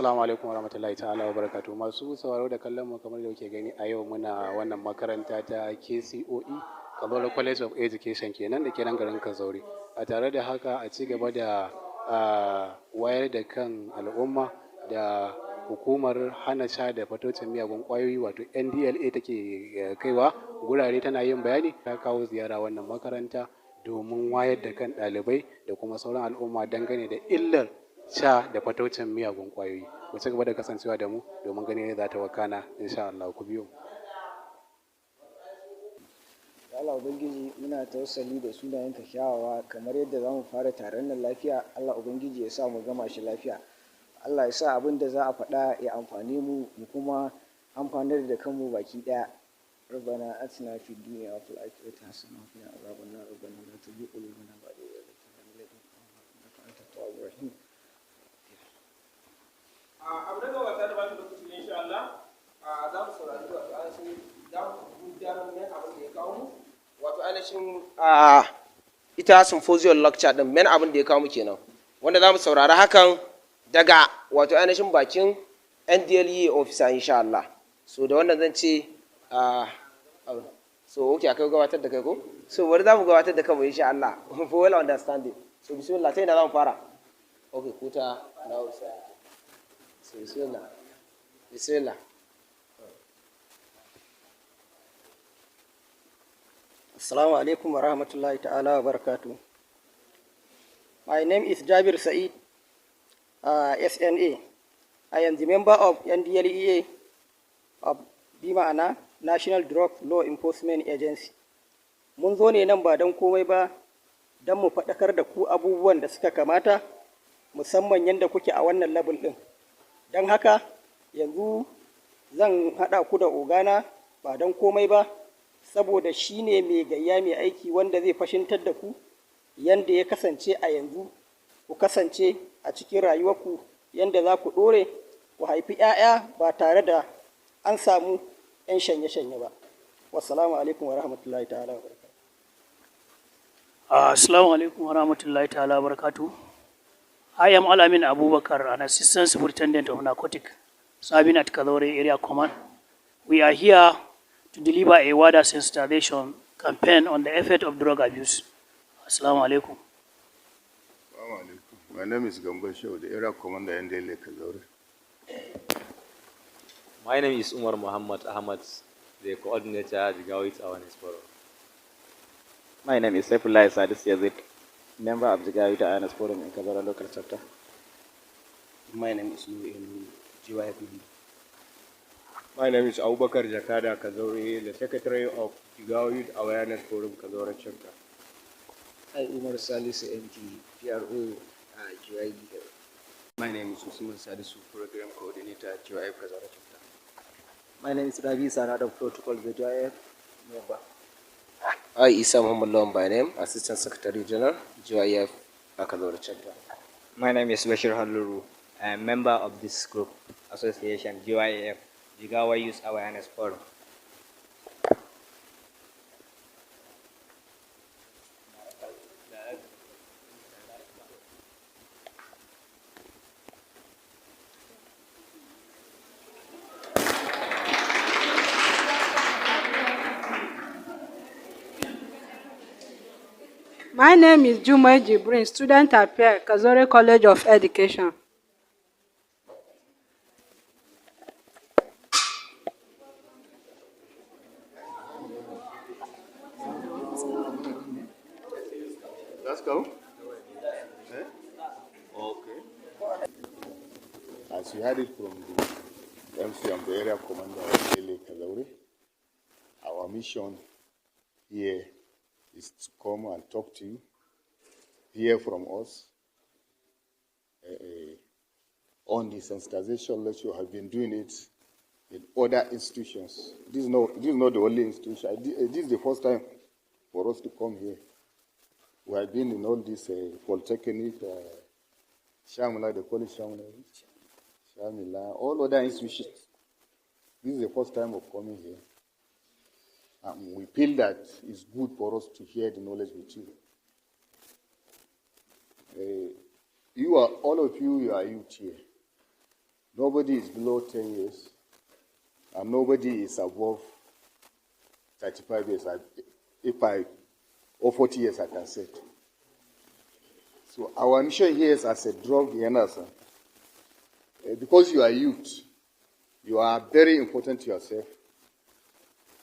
Assalamu alaikum warahmatullahi ta'ala wa barakatuh. Masu sauraro da kallon mu kamar da kuke gani a yau muna wannan makaranta ta Kcoe, Kazaure College of Education kenan da ke nan garin Kazaure. A tare da haka a ci gaba da wayar da kan al'umma da hukumar hana sha da fatocin miyagun kwayoyi wato Ndlea take kaiwa gurare tana yin bayani, ta kawo ziyara wannan makaranta domin wayar da kan ɗalibai da kuma sauran al'umma dangane da illar sha da fatocin miyagun kwayoyi. Ku ci gaba da kasancewa da mu domin ganin za ta wakana insha Allah. Ku biyo. Allah Ubangiji muna tausali da sunayenka kyawawa kamar yadda za mu fara taron nan lafiya. Allah Ubangiji ya sa mu gama shi lafiya. Allah ya sa abin da za a faɗa ya amfane mu mu kuma amfanar da kanmu baki ɗaya. ربنا آتنا في الدنيا وفي الآخرة حسنة وقنا عذاب النار ربنا لا تزغ قلوبنا بعد إذ هديتنا وهب لنا من لدنك إنك أنت التواب الرحيم. abu na gaba ta da ba ta lokaci insha Allah za mu saurari wato ainihin za mu gudanar da abin da ya kawo mu wato ainihin ita symposium lecture din men abin da ya kawo mu kenan wanda za mu saurari hakan daga wato ainihin bakin Ndlea officer insha Allah. So da wannan zan ce so okay akai gabatar da kai ko so bari za mu gabatar da kanmu insha Allah for well understanding. So bismillah sai na za mu fara. Okay kuta na usa. So bismillah. Assalamu alaikum wa rahmatullahi ta'ala wa barakatuh. My name is Jabir Said, SNA. I am the member of Ndlea of Bima'ana National Drug Law Enforcement Agency. Mun zo ne nan ba don komai ba, don mu faɗakar da ku abubuwan da suka kamata, musamman yadda kuke a wannan level ɗin. Don haka, yanzu zan haɗa ku da ogana ba don komai ba, saboda shi ne mai gayya mai aiki wanda zai fashintar da ku yadda ya kasance a yanzu, ku kasance a cikin rayuwarku yadda za ku ɗore, ku haifi 'ya'ya ba tare da an samu 'yan shanye-shanye ba. Wassalamu alaikum wa rahmatullahi ta'ala wa barakatuh. Assalamu alaikum wa rahmatullahi ta'ala wa barakatuh. I am Alamin Abubakar, an Assistant Superintendent of Narcotic, serving at Kazaure Area Command. We are here to deliver a wider sensitization campaign on the effect of drug abuse. Assalamu alaikum. My name is Gambo Shehu, the Area Commander Ndlea Kazaure. My name is Umar Muhammad Ahmad, the coordinator, the Gawit Awareness Forum. My name is Saifullah Sadis Yazid, member of the Gawit Awareness Forum in Kazaure local chapter. My name is Louis GYF member. My name is Abubakar Jakada Kazaure, the secretary of the Gawit Awareness Forum Kazaure chapter. Hi, Umar Salis MT, PRO, GYD. My name is Usman Sadisu, program coordinator, GYF Kazaure chapter. My name is Ravi Sarada, protocol GYF member. I Isa Muhammad Lawan by name, Assistant Secretary General, GYF Kazaure chapter. My name is Bashir Haluru. I am member of this group association, GYF, Jigawa Youth Awareness Forum. My name is Jumai Jibrin, student at Kazaure College of Education. Let's go. Okay. As you heard it from the MC and the area commander of Ndlea Kazaure, our mission here is to come and talk to you, hear from us on the sensitization lecture. You have been doing it in other institutions. This is not the only institution. This is the first time for us to come here. We have been in all this polytechnic, Shamila, they call it Shamila, all other institutions. This is the first time of coming here. We feel that it's good for us to share the knowledge with you. All of you are youth here. Nobody is below 10 years, and nobody is above 35 years. Or 40 years, I can say. So our mission here is as a drug enhancer. Because you are youth, you are very important to yourself.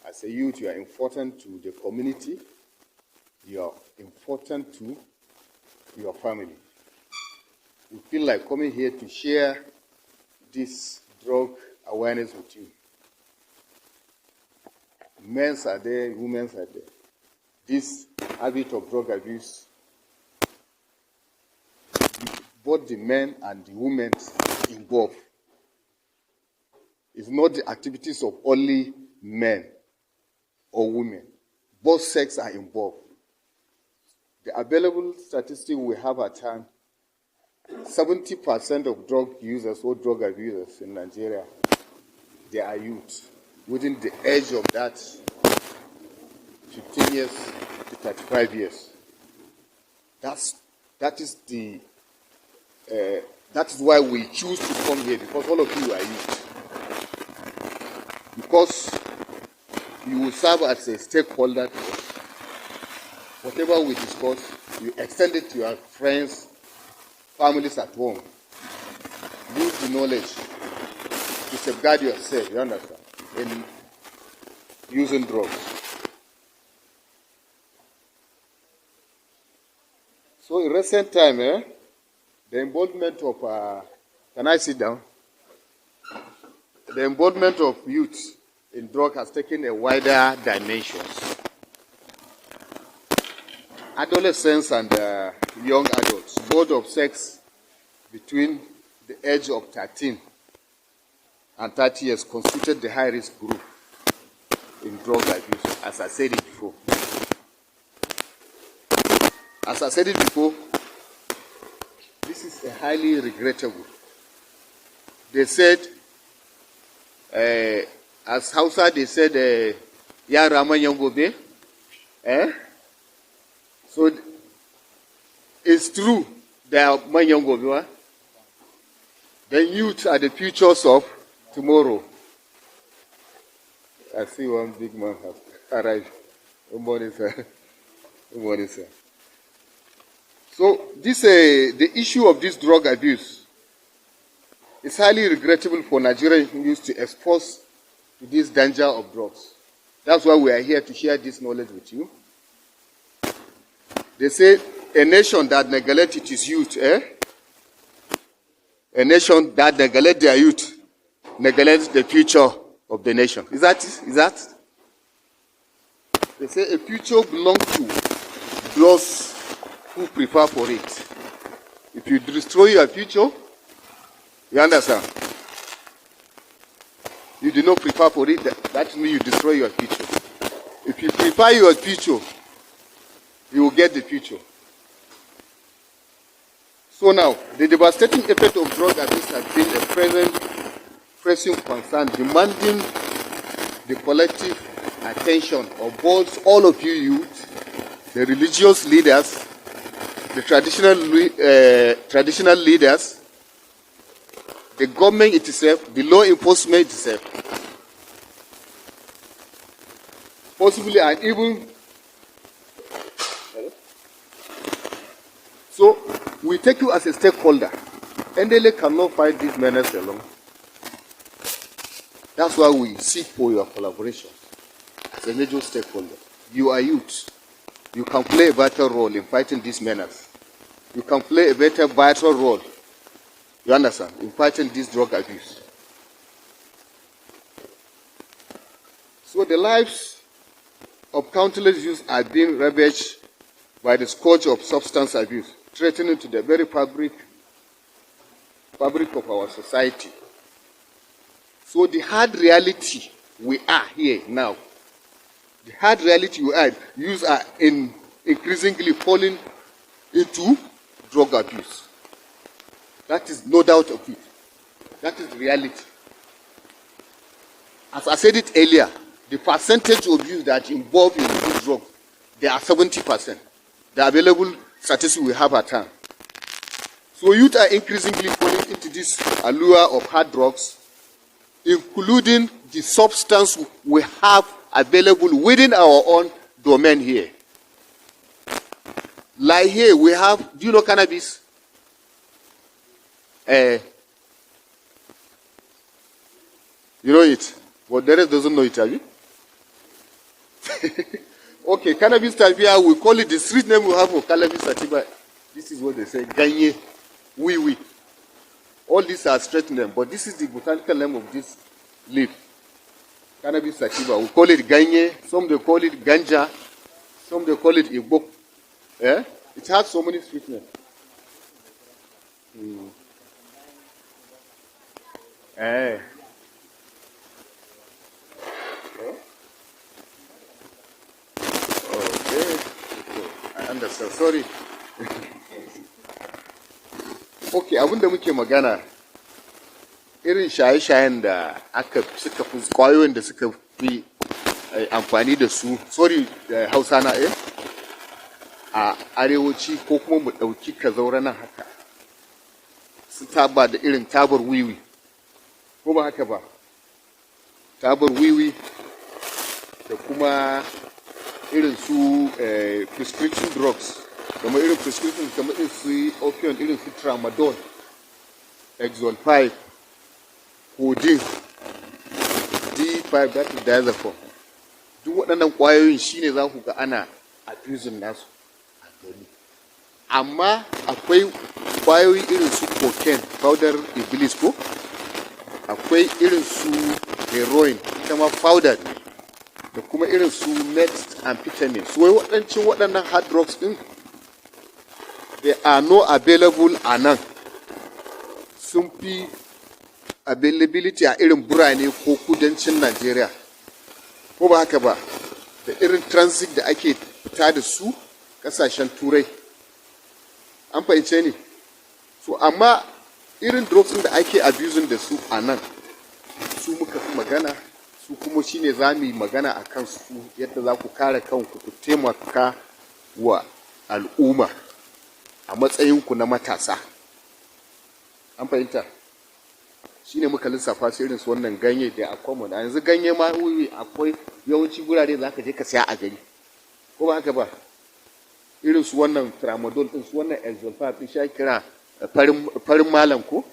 As a youth, you are important to the community. You are important to your family. We feel like coming here to share this drug awareness with you. Men are there, women are there. This habit of drug abuse, both the men and the women involved. It's not the activities of only men or women. Both sexes are involved. The available statistics we have at hand, 70% of drug users or drug abusers in Nigeria, they are youth, within the age of that 15 years to 35 years. That is why we choose to come here, because all of you are youth. Because you will serve as a stakeholder. Whatever we discuss, you extend it to your friends, families at home. Use the knowledge to safeguard yourself, you understand, in using drugs. So in recent time, the involvement of, can I sit down? The involvement of youth in drug has taken a wider dimension. Adolescents and young adults, both of sex between the age of 13 and 30 years, constituted the high-risk group in drug abuse, as I said it before. As I said it before, this is a highly regrettable. They said, as Hausa, they said, Ya Rama Yangobe. So it's true, they are Manyangobe. The youth are the futures of tomorrow. I see one big man has arrived. Good morning, sir. Good morning, sir. So this, the issue of this drug abuse is highly regrettable for Nigerian youth to expose to this danger of drugs. That's why we are here to share this knowledge with you. They say a nation that neglects its youth, a nation that neglects their youth neglects the future of the nation. Is that? They say a future belongs to those who prepare for it. If you destroy your future, you understand? You do not prepare for it, that means you destroy your future. If you prepare your future, you will get the future. So now, the devastating effect of drug abuse has been a pressing concern, demanding the collective attention of both all of you youth, the religious leaders, the traditional leaders, the government itself, the law enforcement itself, possibly and even. So we take you as a stakeholder. Ndlea cannot fight these menace alone. That's why we seek for your collaboration as a major stakeholder. You are youth. You can play a vital role in fighting this menace. You can play a vital role, you understand, in fighting this drug abuse. So the lives of countless youth are being ravaged by the scourge of substance abuse, threatening to the very fabric of our society. So the hard reality we are here now, the hard reality we are, youth are increasingly falling into drug abuse. That is no doubt of it. That is the reality. As I said it earlier, the percentage of youth that involved in this drug, they are 70%. The available statistics we have at hand. So youth are increasingly falling into this allure of hard drugs, including the substance we have available within our own domain here. Like here, we have, do you know cannabis? You know it, but the rest doesn't know it, have you? Okay, cannabis sativa, we call it the street name we have for cannabis sativa. This is what they say, ganye, wee. All these are straight names, but this is the botanical name of this leaf. Cannabis sativa, we call it ganye, some they call it ganja, some they call it igbo. Yeah? It has so many street names. Eh. Okay. I understand. Sorry. Okay, abin da muke magana irin shaye-shayen da suka fi kwayoyin da suka fi amfani da su, sorry Hausa na a arewaci ko kuma mu ɗauki Kazaure nan haka, su taba da irin tabar wiwi, ko ba haka ba, tabar wiwi da kuma irin su prescription drugs, kamar irin prescription kamar irin su opium, irin su tramadol, Exol 5, codeine, D5, that is diazepam. Duk waɗannan ƙwayoyin shine za ku ga ana abusing nasu a gari. Amma akwai ƙwayoyi irin su cocaine, powder iblis ko? Akwai irin su heroin, ita ma powder, da kuma irin su methamphetamine. So waɗannan hard drugs ɗin, they are not available a nan. Sun fi availability a irin birane ko kudancin Najeriya. Ko ba haka ba, da irin transit da ake fita da su kasashen turai. An fahimce ni? So amma irin drugs da ake abusing da su a nan, su muka fi magana, su kuma shine za mu yi magana a kansu, yadda za ku kare kanku ku taimaka wa al'umma a matsayinku na matasa. An fahimta? Shi ne muka lissafa su irin su wannan ganye da akwai a yanzu ganye ma akwai yawanci gurare za ka je ka saya a gari, ko ba haka ba? Irin su wannan tramadol din, su wannan exolfa din shi kira farin malam ko?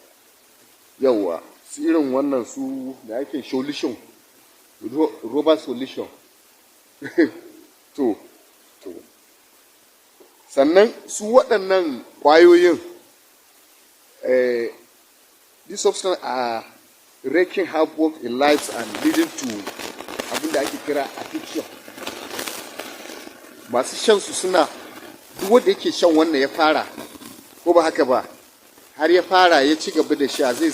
Yawwa, su irin wannan su da ake solution, rubber solution. to sannan su waɗannan ƙwayoyin these substances are wreaking havoc in lives and leading to abin da ake kira addiction. Masu shan su suna, duk wanda yake shan wannan ya fara, ko ba haka ba, har ya fara ya ci gaba da sha, zai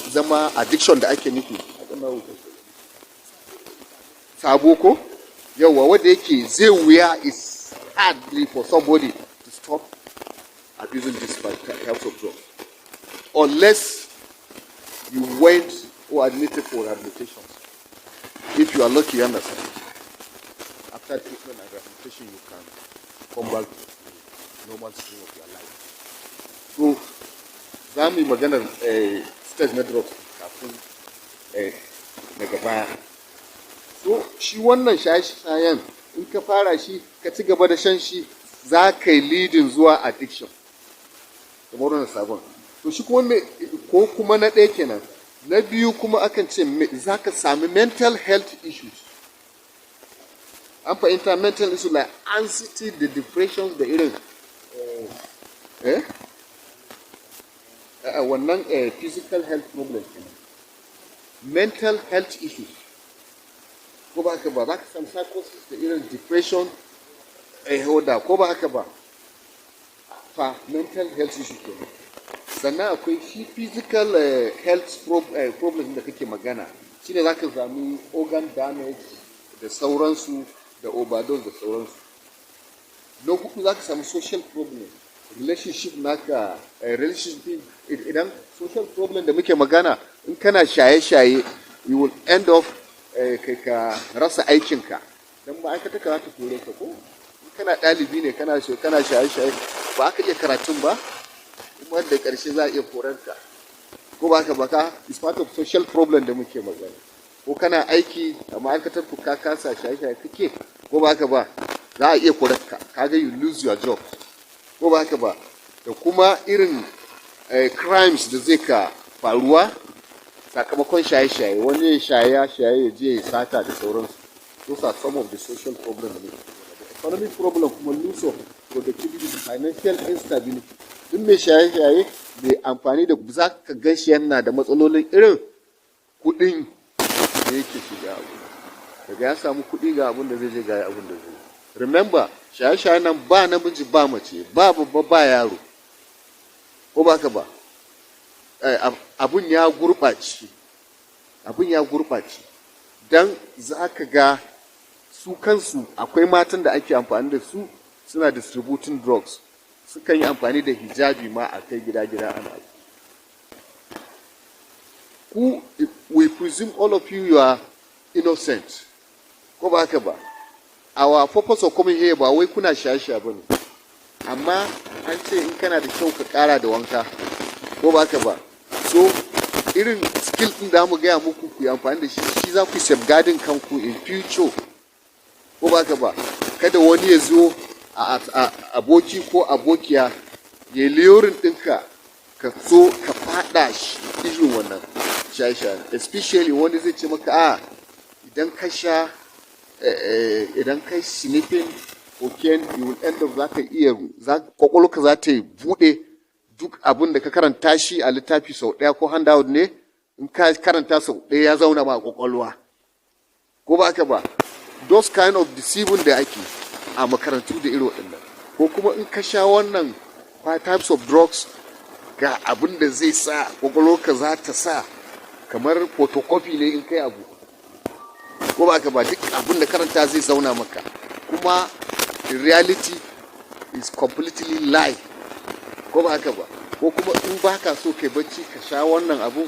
zama addiction da ake nufi. Sabo ko? Yawa, wanda yake zai wuya, is hardly for somebody to stop abusing this types of drugs, unless you went or admitted for rehabilitation. If you are lucky, you understand. After treatment and rehabilitation, you can come back to normal stream of your life. So, za mu yi maganar stage na drugs kafin daga baya. So, shi wannan shaye-shayen, in ka fara shi, ka ci gaba da shan shi, za ka yi leading zuwa addiction. Kamar wannan sabon. To shi kuma ko kuma na ɗaya kenan. Na biyu kuma akan ce za ka sami mental health issues. An fahimta mental issues like anxiety, the depression, da irin wannan physical health problems kenan. Mental health issues. Ko ba haka ba, za ka sami psychosis da irin depression, ko ba haka ba. Fa mental health issues kenan. Sannan akwai shi physical health problems da kake magana, shine za ka sami organ damage da sauransu, da overdose da sauransu. Na hudu za ka sami social problem, relationship naka, relationship, idan social problem da muke magana, in kana shaye-shaye, you will end up kai ka rasa aikinka, don ma'aikata ka za ta kore ka ko? In kana ɗalibi ne kana shaye-shaye, ba aka iya karatun ba, kuma da ƙarshe za a iya korarka ko ba ka baka is part of social problem da muke magana ko kana aiki a ma'aikatar ku ka kasa shaye-shaye kake ko ba ka ba za a iya korarka kaga you lose your job ko ba ka ba da kuma irin crimes da zai ka faruwa sakamakon shaye-shaye wani shaye-shaye ya je ya sata da sauransu those are some of the social problems the economic problem kuma loss of productivity financial instability duk mai shaye-shaye mai amfani da za ka gan shi yana da matsalolin irin kuɗin da yake shiga abu daga ya samu kuɗi ga abin da zai je ga abin da zai remember shaye-shaye nan ba namiji ba mace ba babba ba yaro ko ba ka ba abun ya gurɓace don za ka ga su kansu akwai matan da ake amfani da su suna distributing drugs sukan yi amfani da hijabi ma a kai gida-gida ana we presume all of you are innocent ko ba haka ba our purpose of coming here ba wai kuna shaye-shaye ba ne amma an ce in kana da kyau ka kara da wanka ko ba haka ba so irin skill din da mu gaya muku ku yi amfani da shi za ku safeguarding kanku in future ko ba haka ba kada wani ya zo aboki ko abokiya ya liyorin ɗinka ka so ka fada shi irin wannan shaye-shaye especially wani zai ce maka idan ka sha idan kai sniffing cocaine you will end up za ka iya kwakwalwarka za ta buɗe duk abin da ka karanta shi a littafi sau ɗaya ko handout ne in ka karanta sau ɗaya ya zauna ma a kwakwalwa ko ba haka ba those kind of deceiving da ake a makarantu da irin waɗannan ko kuma in ka sha wannan types of drugs ga abin da zai sa kwakwalwarka za ta sa kamar photocopy ne in kai abu ko ba ka ba duk abin da karanta zai zauna maka kuma the reality is completely lie ko ba ka ba ko kuma in ba ka so kai bacci ka sha wannan abu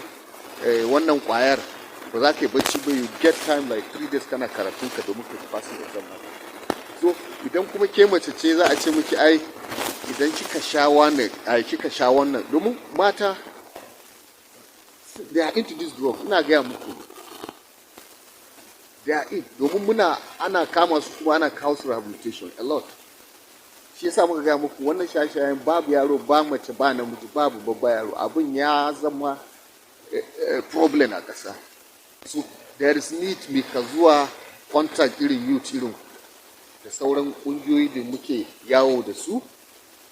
wannan kwayar ba za ka yi bacci ba you get time like 3 days kana karatun ka domin ka fasa exam so idan kuma ke mace ce za a ce miki ai idan kika sha wannan domin mata they are into this drug ina gaya muku they are in domin ana kama su kuma ana kawo su rehabilitation a lot shi yasa muka gaya muku wannan shaye-shayen babu yaro ba mace ba namiji babu babba yaro abin ya zama problem a ƙasa so there is need me ka zuwa contact irin youth irin da sauran ƙungiyoyi da muke yawo da su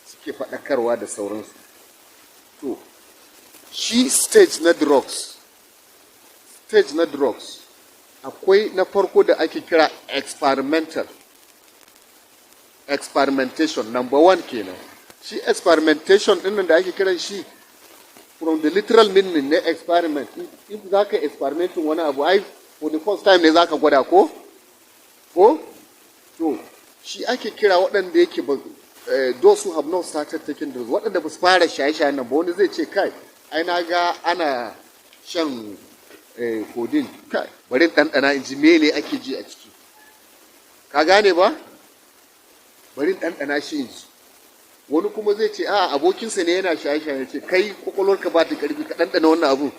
suke faɗakarwa da sauransu to shi stage na drugs akwai na farko da ake kira experimentation number 1 kenan shi experimentation ɗin da ake kiran shi from the literal meaning na experiment if za ka experimentin wani abu ai for the first time ne za ka gwada ko to shi ake kira waɗanda yake ba those who have not started taking drugs waɗanda ba su fara shaye-shaye nan ba wani zai ce kai ai na ga ana shan codeine kai bari ɗanɗana in ji mene ake ji a ciki ka gane ba bari ɗanɗana shi in ji wani kuma zai ce abokinsa ne yana shaye-shaye ce kai kwakwalwarka ba ta ƙarfi ka ɗanɗana wannan abu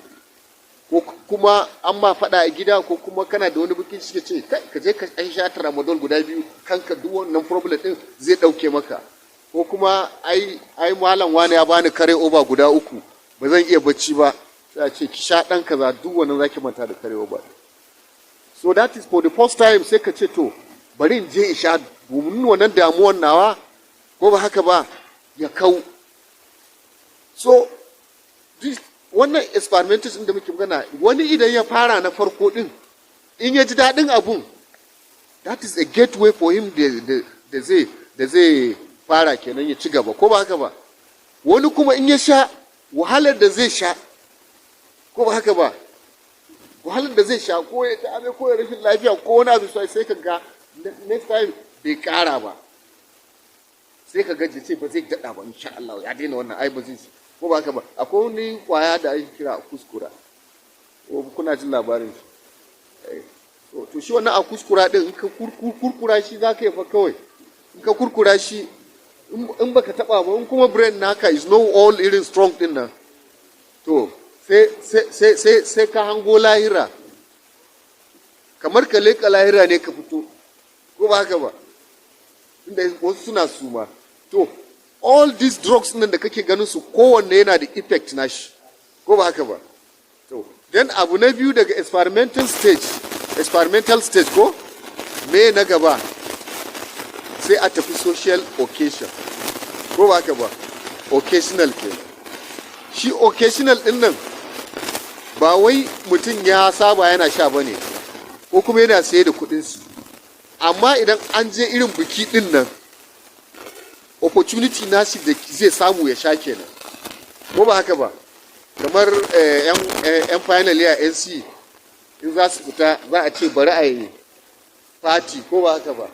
ko kuma an ma faɗa a gida ko kuma kana da wani bukin shi ce kai ka je ka ɗan sha tramadol guda biyu kanka duk wannan problem ɗin zai ɗauke maka ko kuma ai malam wani ya bani kare over guda 3 ba zan iya bacci ba sai a ce ki sha ɗan kaza duk wannan zaki manta da kare over so that is for the first time sai ka ce to bari in je in sha domin wannan damuwan nawa ko ba haka ba ya kau so wannan experimentation da muke magana wani idan ya fara na farko din in ya ji daɗin abun that is a gateway for him da zai fara kenan ya ci gaba ko ba haka ba wani kuma in ya sha wahalar da zai sha ko ba haka ba wahalar da zai sha ko ya ta ko ya rashin lafiya ko wani abu sai ka ga next time bai kara ba sai ka ga ce ba zai daɗa ba insha Allah ya daina wannan ai ba zai ko ba haka ba akwai wani kwaya da ake kira kuskura ko kuna jin labarin shi to shi wannan a kuskura din in ka kurkura shi za ka yi fa kawai in ka kurkura shi in baka taba ba, in kuma brain naka is no all irin strong din nan, to sai ka hango lahira, kamar ka leka lahira ne ka fito, ko ba haka ba, inda wasu suna suma. To all these drugs nan da kake ganin su kowanne yana da effect nashi, ko ba haka ba. To then abu na biyu daga experimental stage ko me na gaba sai a tafi social occasion, ko ba haka ba, occasional ke. Shi occasional din nan ba wai mutum ya saba yana sha bane ko kuma yana saye da kudin su, amma idan an je irin biki din nan opportunity nasi da zai samu ya sha kenan, ko ba haka ba. Kamar yan final year NC in za su fita za a ce bari a yi party, ko ba haka ba.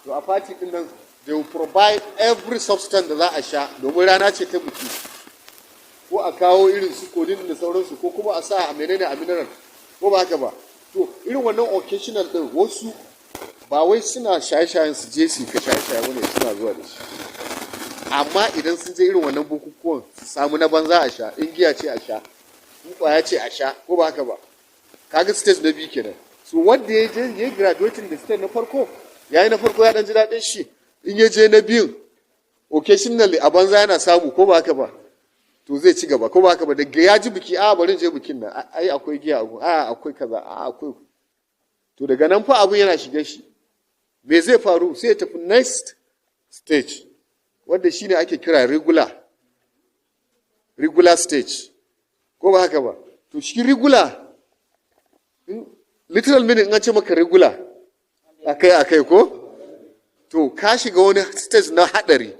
To a party din nan they will provide every substance da za a sha domin rana ce ta biki, ko a kawo irin su kodin da sauransu, ko kuma a sa a menene a mineral, ko ba haka ba. To irin wannan occasional din wasu ba wai suna shaye-shayen su je su ka shaye-shaye wani suna zuwa da shi, amma idan sun je irin wannan bukukuwan su samu na banza a sha, in giya ce a sha, in kwaya ce a sha, ko ba haka ba. Kaga stage na biyu kenan. So wanda ya je ya graduating da stage na farko, yayi na farko ya dan ji daɗin shi, in ya je na biyun occasionally a banza yana samu, ko ba haka ba, to zai ci gaba, ko ba haka ba. Daga ya ji biki, a bari je bikin nan, ai akwai giya, a akwai kaza, a akwai, to daga nan fa abun yana shiga shi. Me zai faru? Sai ya tafi next stage wanda shine ake kira regular stage, ko ba haka ba. To shi regular, literal meaning in an ce maka regular akai ko, to ka shiga wani stage na hadari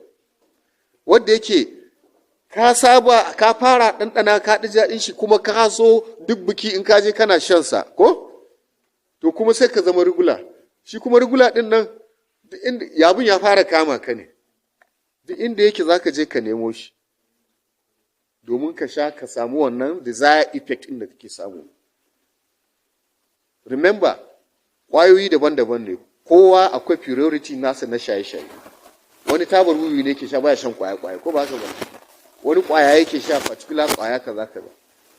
wanda yake ka saba, ka fara ɗanɗana, ka ɗi daɗin shi, kuma ka so duk biki in ka je kana shan sa, ko to kuma sai ka zama regular. Shi kuma regular din nan yabun ya fara kama ka ne, duk inda yake zaka je ka nemo shi domin ka sha ka samu wannan desired effect din da kake samu. Remember, ƙwayoyi daban-daban ne, kowa akwai priority nasa na shaye-shaye. Wani tabar wiwi ne ke sha, baya shan kwaya-kwaya, ko ba haka ba. Wani kwaya yake sha, particular kwaya kaza kaza.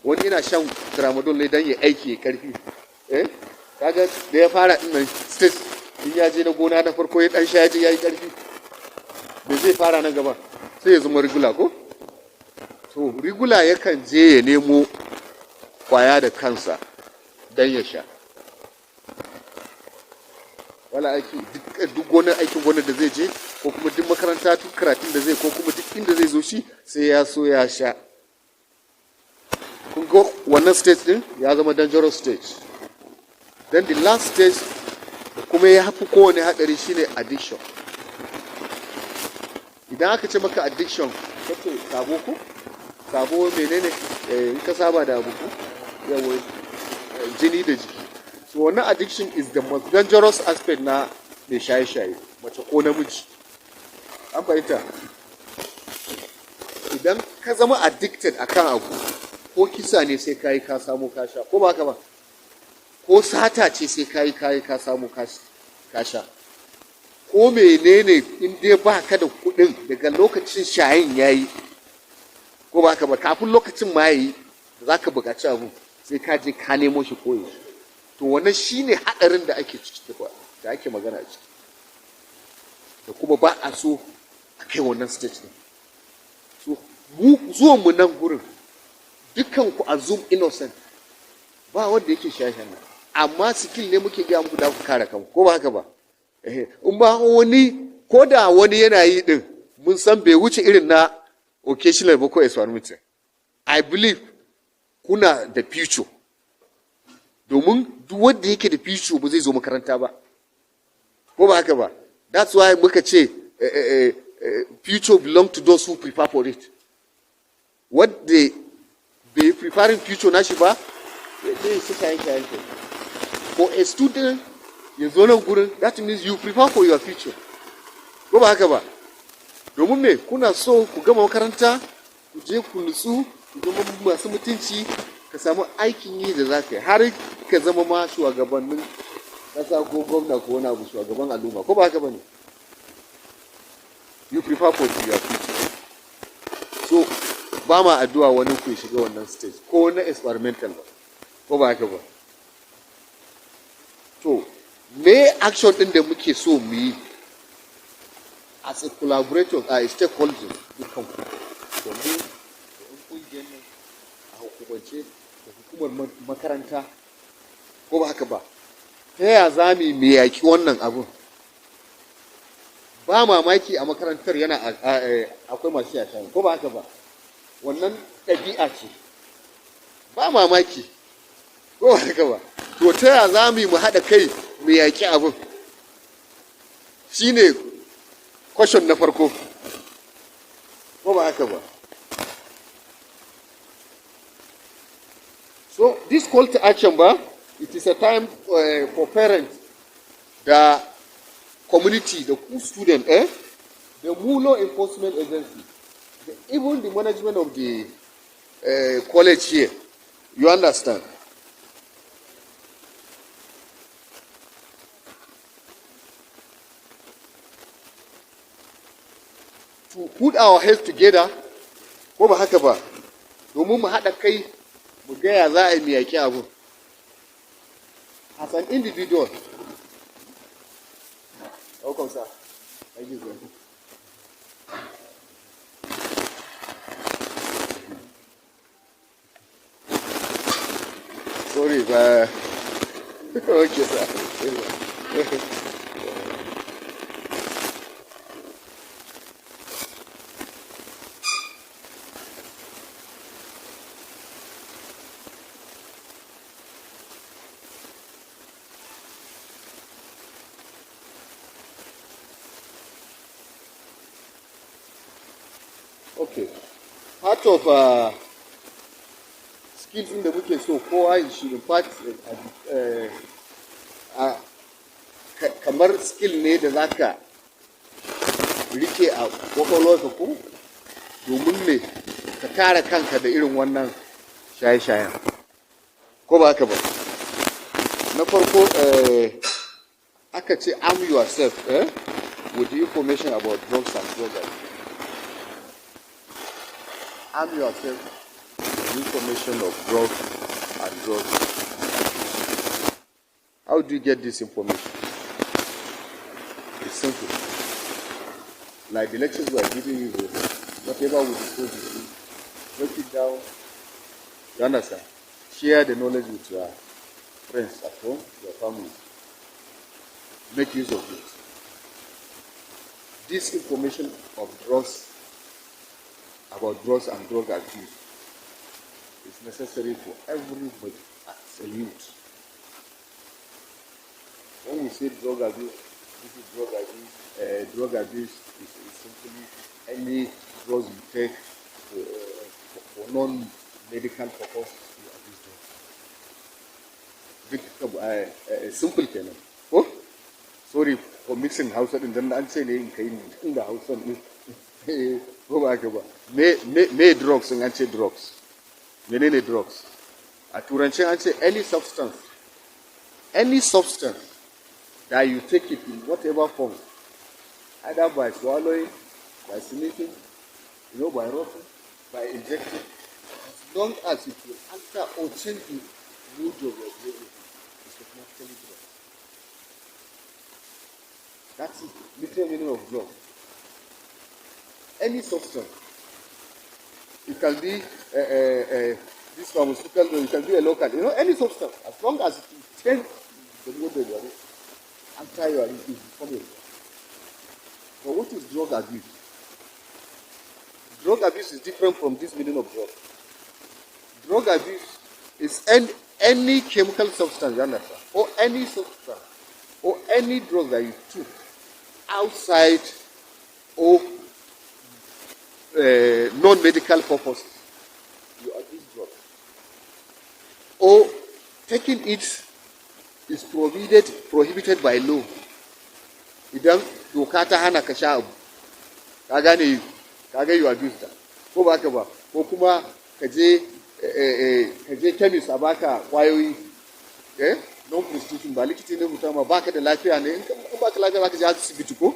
Wani yana shan tramadol ne dan ya aiki ya karfi. Kaga da ya fara din nan stage, in ya je na gona na farko ya dan sha, ya je yayi karfi, da zai fara nan gaba sai ya zama regular, ko. To regular yakan je ya nemo kwaya da kansa dan ya sha. Wala aiki duk wani aikin gwamnati da zai je, ko kuma duk makaranta, duk karatun da zai, ko kuma duk inda zai zo shi sai ya so ya sha. Kun ga wannan stage din ya zama dangerous stage. Then the last stage kuma ya hafi kowane hadari shine addiction. Idan aka ce maka addiction, kace sabo ko? Sabo menene? In ka saba da abu ko? Yawa jini da jiki. So wannan addiction is the most dangerous aspect na mai shaye-shaye, mace ko namiji. An fahimta? Idan ka zama addicted akan abu, ko kisa ne sai kayi ka samu ka sha, ko ba haka ba? Ko sata ce sai kayi ka samu ka sha. Ko menene in dai ba ka da kuɗin daga lokacin shayin yayi, ko ba haka ba, kafin lokacin ma yayi za ka buƙaci abu sai ka je ka nemo shi koyi. To wannan shine hadarin da ake ciki, da ake magana a ciki, da kuma ba a so a kai wannan stage din. So zuwan mu nan gurin dukkan ku assume innocent, ba wanda yake shayen nan, amma skill ne muke ga muku da ku kare kanku, ko ba haka ba. In ba wani, ko da wani yana yi din, mun san bai wuce irin na occasional ba ko experimental. I believe kuna da future, domin duk wanda yake da future ba zai zo makaranta ba, ko ba haka ba. That's why muka ce future belong to those who prepare for it. What they be preparing future nashi ba, they suka yanke. For a student ya zo nan gurin, that means you prepare for your future, ko ba haka ba. Domin me, kuna so ku gama makaranta, ku je ku nutsu, ku zama masu mutunci, ka samu aikin yi da za ka yi, har ka zama ma shugabannin kasa ko gwamna ko wani abu, shugaban al'umma, ko ba haka ba ne. you prepare for your future. So ba ma addu'a wani ku shiga wannan stage ko na experimental ba ko ba haka ba. To me action din da muke so mu yi as a collaborator a stakeholders dukkan ku domin kungiyar nan a hukumance da hukumar makaranta ko ba haka ba, ta yaya za mu yaki wannan abun. Ba mamaki a makarantar yana akwai masu yata ko ba haka ba, wannan ɗabi'a ce, ba mamaki ko ba haka ba. To ta yaya za mu haɗa kai mu yaki abun, shine question na farko ko ba haka ba. So this call to action ba, it is a time for parents, the community, the student, the law enforcement agency, even the management of the college here. You understand? To put our heads together, ko ba haka ba, domin mu haɗa kai mu gaya za a yi mu yaƙi abu. As an individual, welcome sir. Thank you sir. Sorry, but okay sir. Okay. Part of skills in da muke so kowa shi in fact kamar skill ne da zaka rike a kwakwalwarka ko domin ne ka kare kanka da irin wannan shaye-shayen ko ba haka ba. Na farko aka ce arm yourself with the information about drugs and drug abuse. Arm yourself with information of drugs and drug abuse. How do you get this information? It's simple. Like the lectures we are giving you, whatever we discuss with you, break it down. You understand? Share the knowledge with your friends at home, your family. Make use of it. This information of drugs, about drugs and drug abuse, is necessary for everybody as a youth. When we say drug abuse, this is drug abuse. Drug abuse is simply any drugs you take for non-medical purpose, you abuse drugs. Simple kenan. Oh, sorry for mixing Hausa din dan an ce ne in kai inda Hausa din. Ko ba haka ba. Me drugs sun an ce drugs. Menene drugs? A turanci an ce any substance that you take it in whatever form, either by swallowing, by sneezing, by rubbing, by injecting, as long as it will alter or change the mood of your body, it's automatically drug. That's it, literal meaning of drug. Any substance. It can be this pharmaceutical, it can be a local, any substance, as long as it will change the mood of your body. After you are in become a drug. But what is drug abuse? Drug abuse is different from this meaning of drug. Drug abuse is any chemical substance, you understand, or any substance, or any drug that you took outside or non-medical purposes. You abuse drug. Or taking it is prohibited by law. Idan doka ta hana ka sha abu, ka gane you abuse ta, ko ba ka ba, ko kuma ka je chemist a baka kwayoyi, non prescription ba likiti ne mutum ma baka da lafiya ne, in baka lafiya baka je asibiti ko,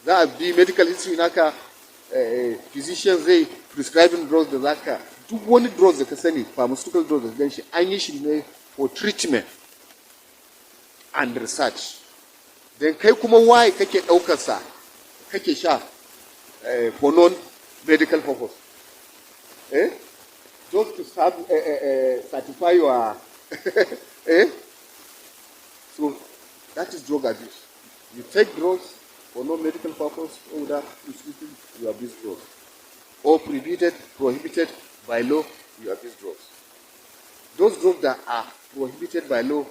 za a bi medical history naka, physician zai prescribing drugs da zaka, duk wani drugs da ka sani, pharmaceutical drugs da gan shi, an yi shi ne for treatment and research. Then kai kuma why kake ɗaukarsa, kake sha for non-medical purpose. Just to certify your So that is drug abuse. You take drugs for no medical purpose, or that you abuse drugs. Or prohibited by law, you abuse drugs. Those drugs that are prohibited by law,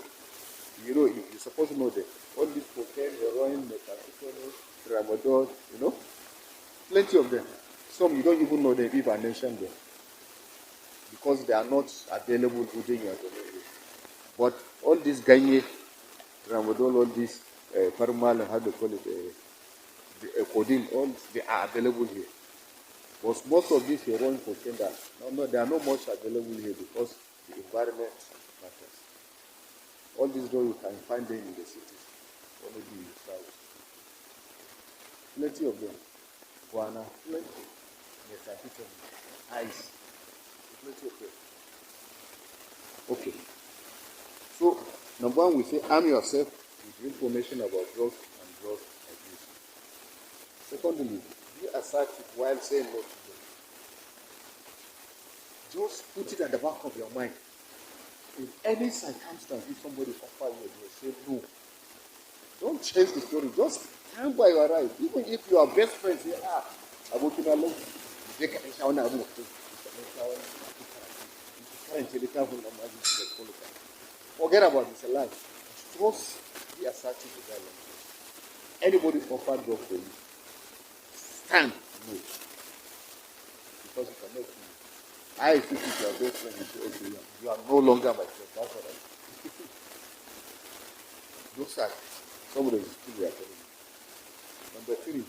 you're supposed to know them. All these cocaine, heroin, methamphetamine, tramadol, plenty of them. Some you don't even know them if I mention them, because they are not available within your community. But all these ganye, tramadol, all these pharmal, how do you call it, codeine, all they are available here. But most of these heroin, cocaine, they are not much available here because the environment matters. All these drugs you can find them in the cities, only in the south. Plenty of them. Guana, plenty. Methamphetamine, ice, plenty of them. Okay. So, number one, we say arm yourself with information about drugs and drug abuse. Secondly, be assertive while saying no to them. Just put it at the back of your mind. In any circumstance, if somebody offers you, you say no. Don't change the story. Just stand by your right. Even if you are best friends, say, Abokina, forget about this life. Just be assertive with that language. Anybody offer drugs for you, stand no. Because you cannot do it. I think if you are best friend, you say, okay, you are no longer my friend. That's what I think. Those are some of the things we are telling you. Number three,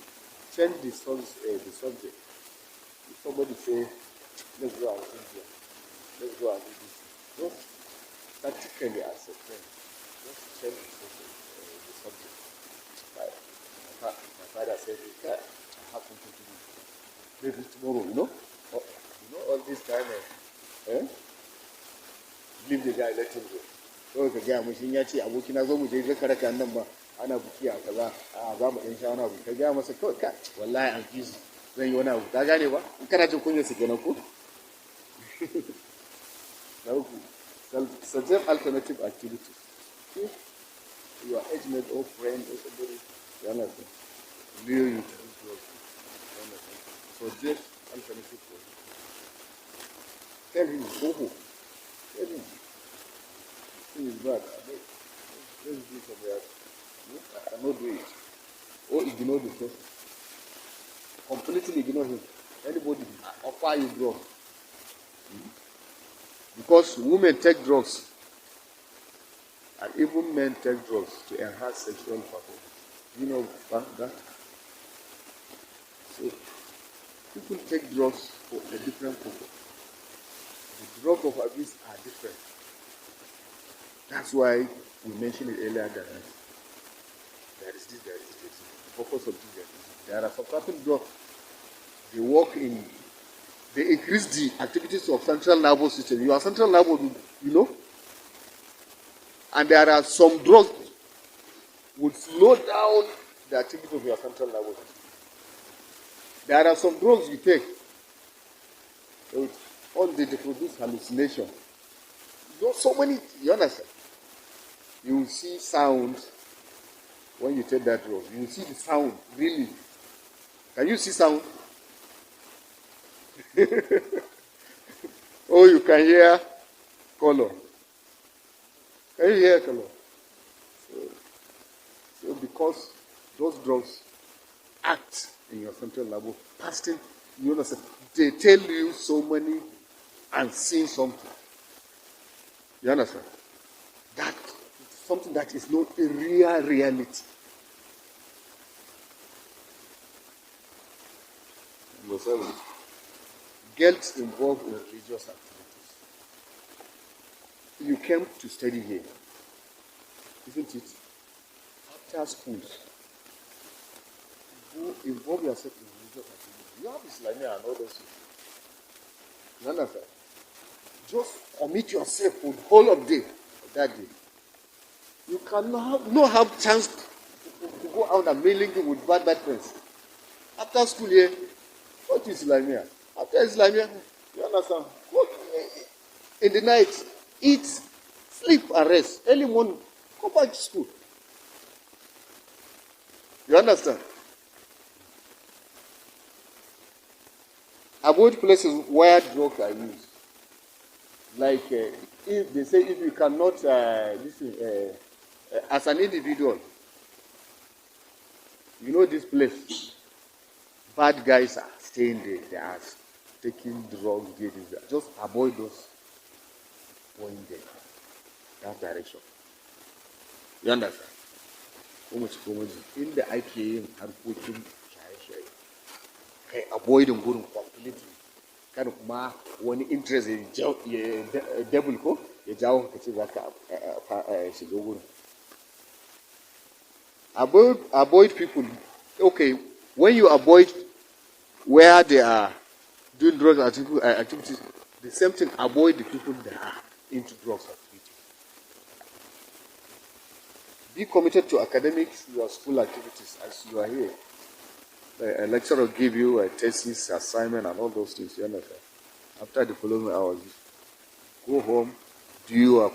change the subject. If somebody say, let's go and do this, let's go and do this, just practically as a friend, just change the subject. My father said, I have something to do. Maybe tomorrow, all this time, leave the guy, let him go. Kawai ka gaya mashi ya ce abokina zo mu je zaka raka nan ba ana buki a kaza za mu dan sha wani abu ka gaya masa kawai ka wallahi an ji zan yi wani abu ka gane ba in kana jin kunyar su kenan ko na uku suggest alternative activities. If your age mate or friend or somebody you understand lure you to do drugs, you understand, suggest alternative for him. Tell him go home. Tell him is bad. Let's do something else. I cannot do it. Or ignore the person. Completely ignore him. Anybody offer you drugs. Because women take drugs. And even men take drugs to enhance sexual performance. You know that? So, people take drugs for a different purpose. The drug of abuse are different. That's why we mentioned it earlier that there is this. The purpose of this, there are some certain drugs, they increase the activities of central nervous system. Your central nervous, and there are some drugs would slow down the activity of your central nervous system. There are some drugs you take, they produce hallucination. So many, you understand? You will see sound when you take that drug. You will see the sound, really. Can you see sound? Or you can hear color. Can you hear color? So because those drugs act in your central nervous system, you understand? They tell you so many and see something. You understand? That something that is not a real reality. Number 7, guilt involved in religious activities. You came to study here, isn't it? After schools, go involve yourself in religious activity. You have Islamia and all those things. You understand? Just commit yourself for the whole of day, that day. You cannot not have chance to go out and mingle with bad friends. After school here, go to Islamia. After Islamia, you understand? Go in the night, eat, sleep and rest. Early morning, go back to school. You understand? Avoid places where drugs are used. Like if they say if you cannot, as an individual, you know this place, bad guys are staying there, they are taking drugs, just avoid those going there, that direction. You understand? Inda ake yin harkokin shaye-shaye, kai avoiding gurin completely. Kada kuma wani interest ya double ko ya jawo ka ce za ka shiga gurin. Avoid people. Okay, when you avoid where they are doing drugs activities, the same thing, avoid the people that are into drugs activities. Be committed to academics, your school activities as you are here. A lecturer will give you a thesis, assignment, and all those things. You understand? After the following hours, go home, do your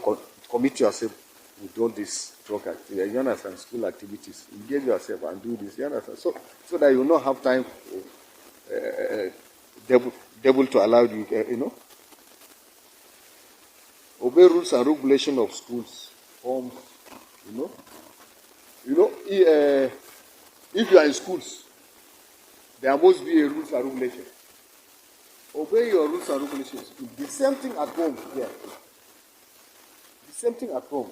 commit yourself with all these drug activities. You understand? School activities. Engage yourself and do this. You understand? So that you will not have time devil to allow you. You know. Obey rules and regulations of schools, homes. You know. If you are in schools, there must be a rules and regulations. Obey your rules and regulations. The same thing at home here. The same thing at home.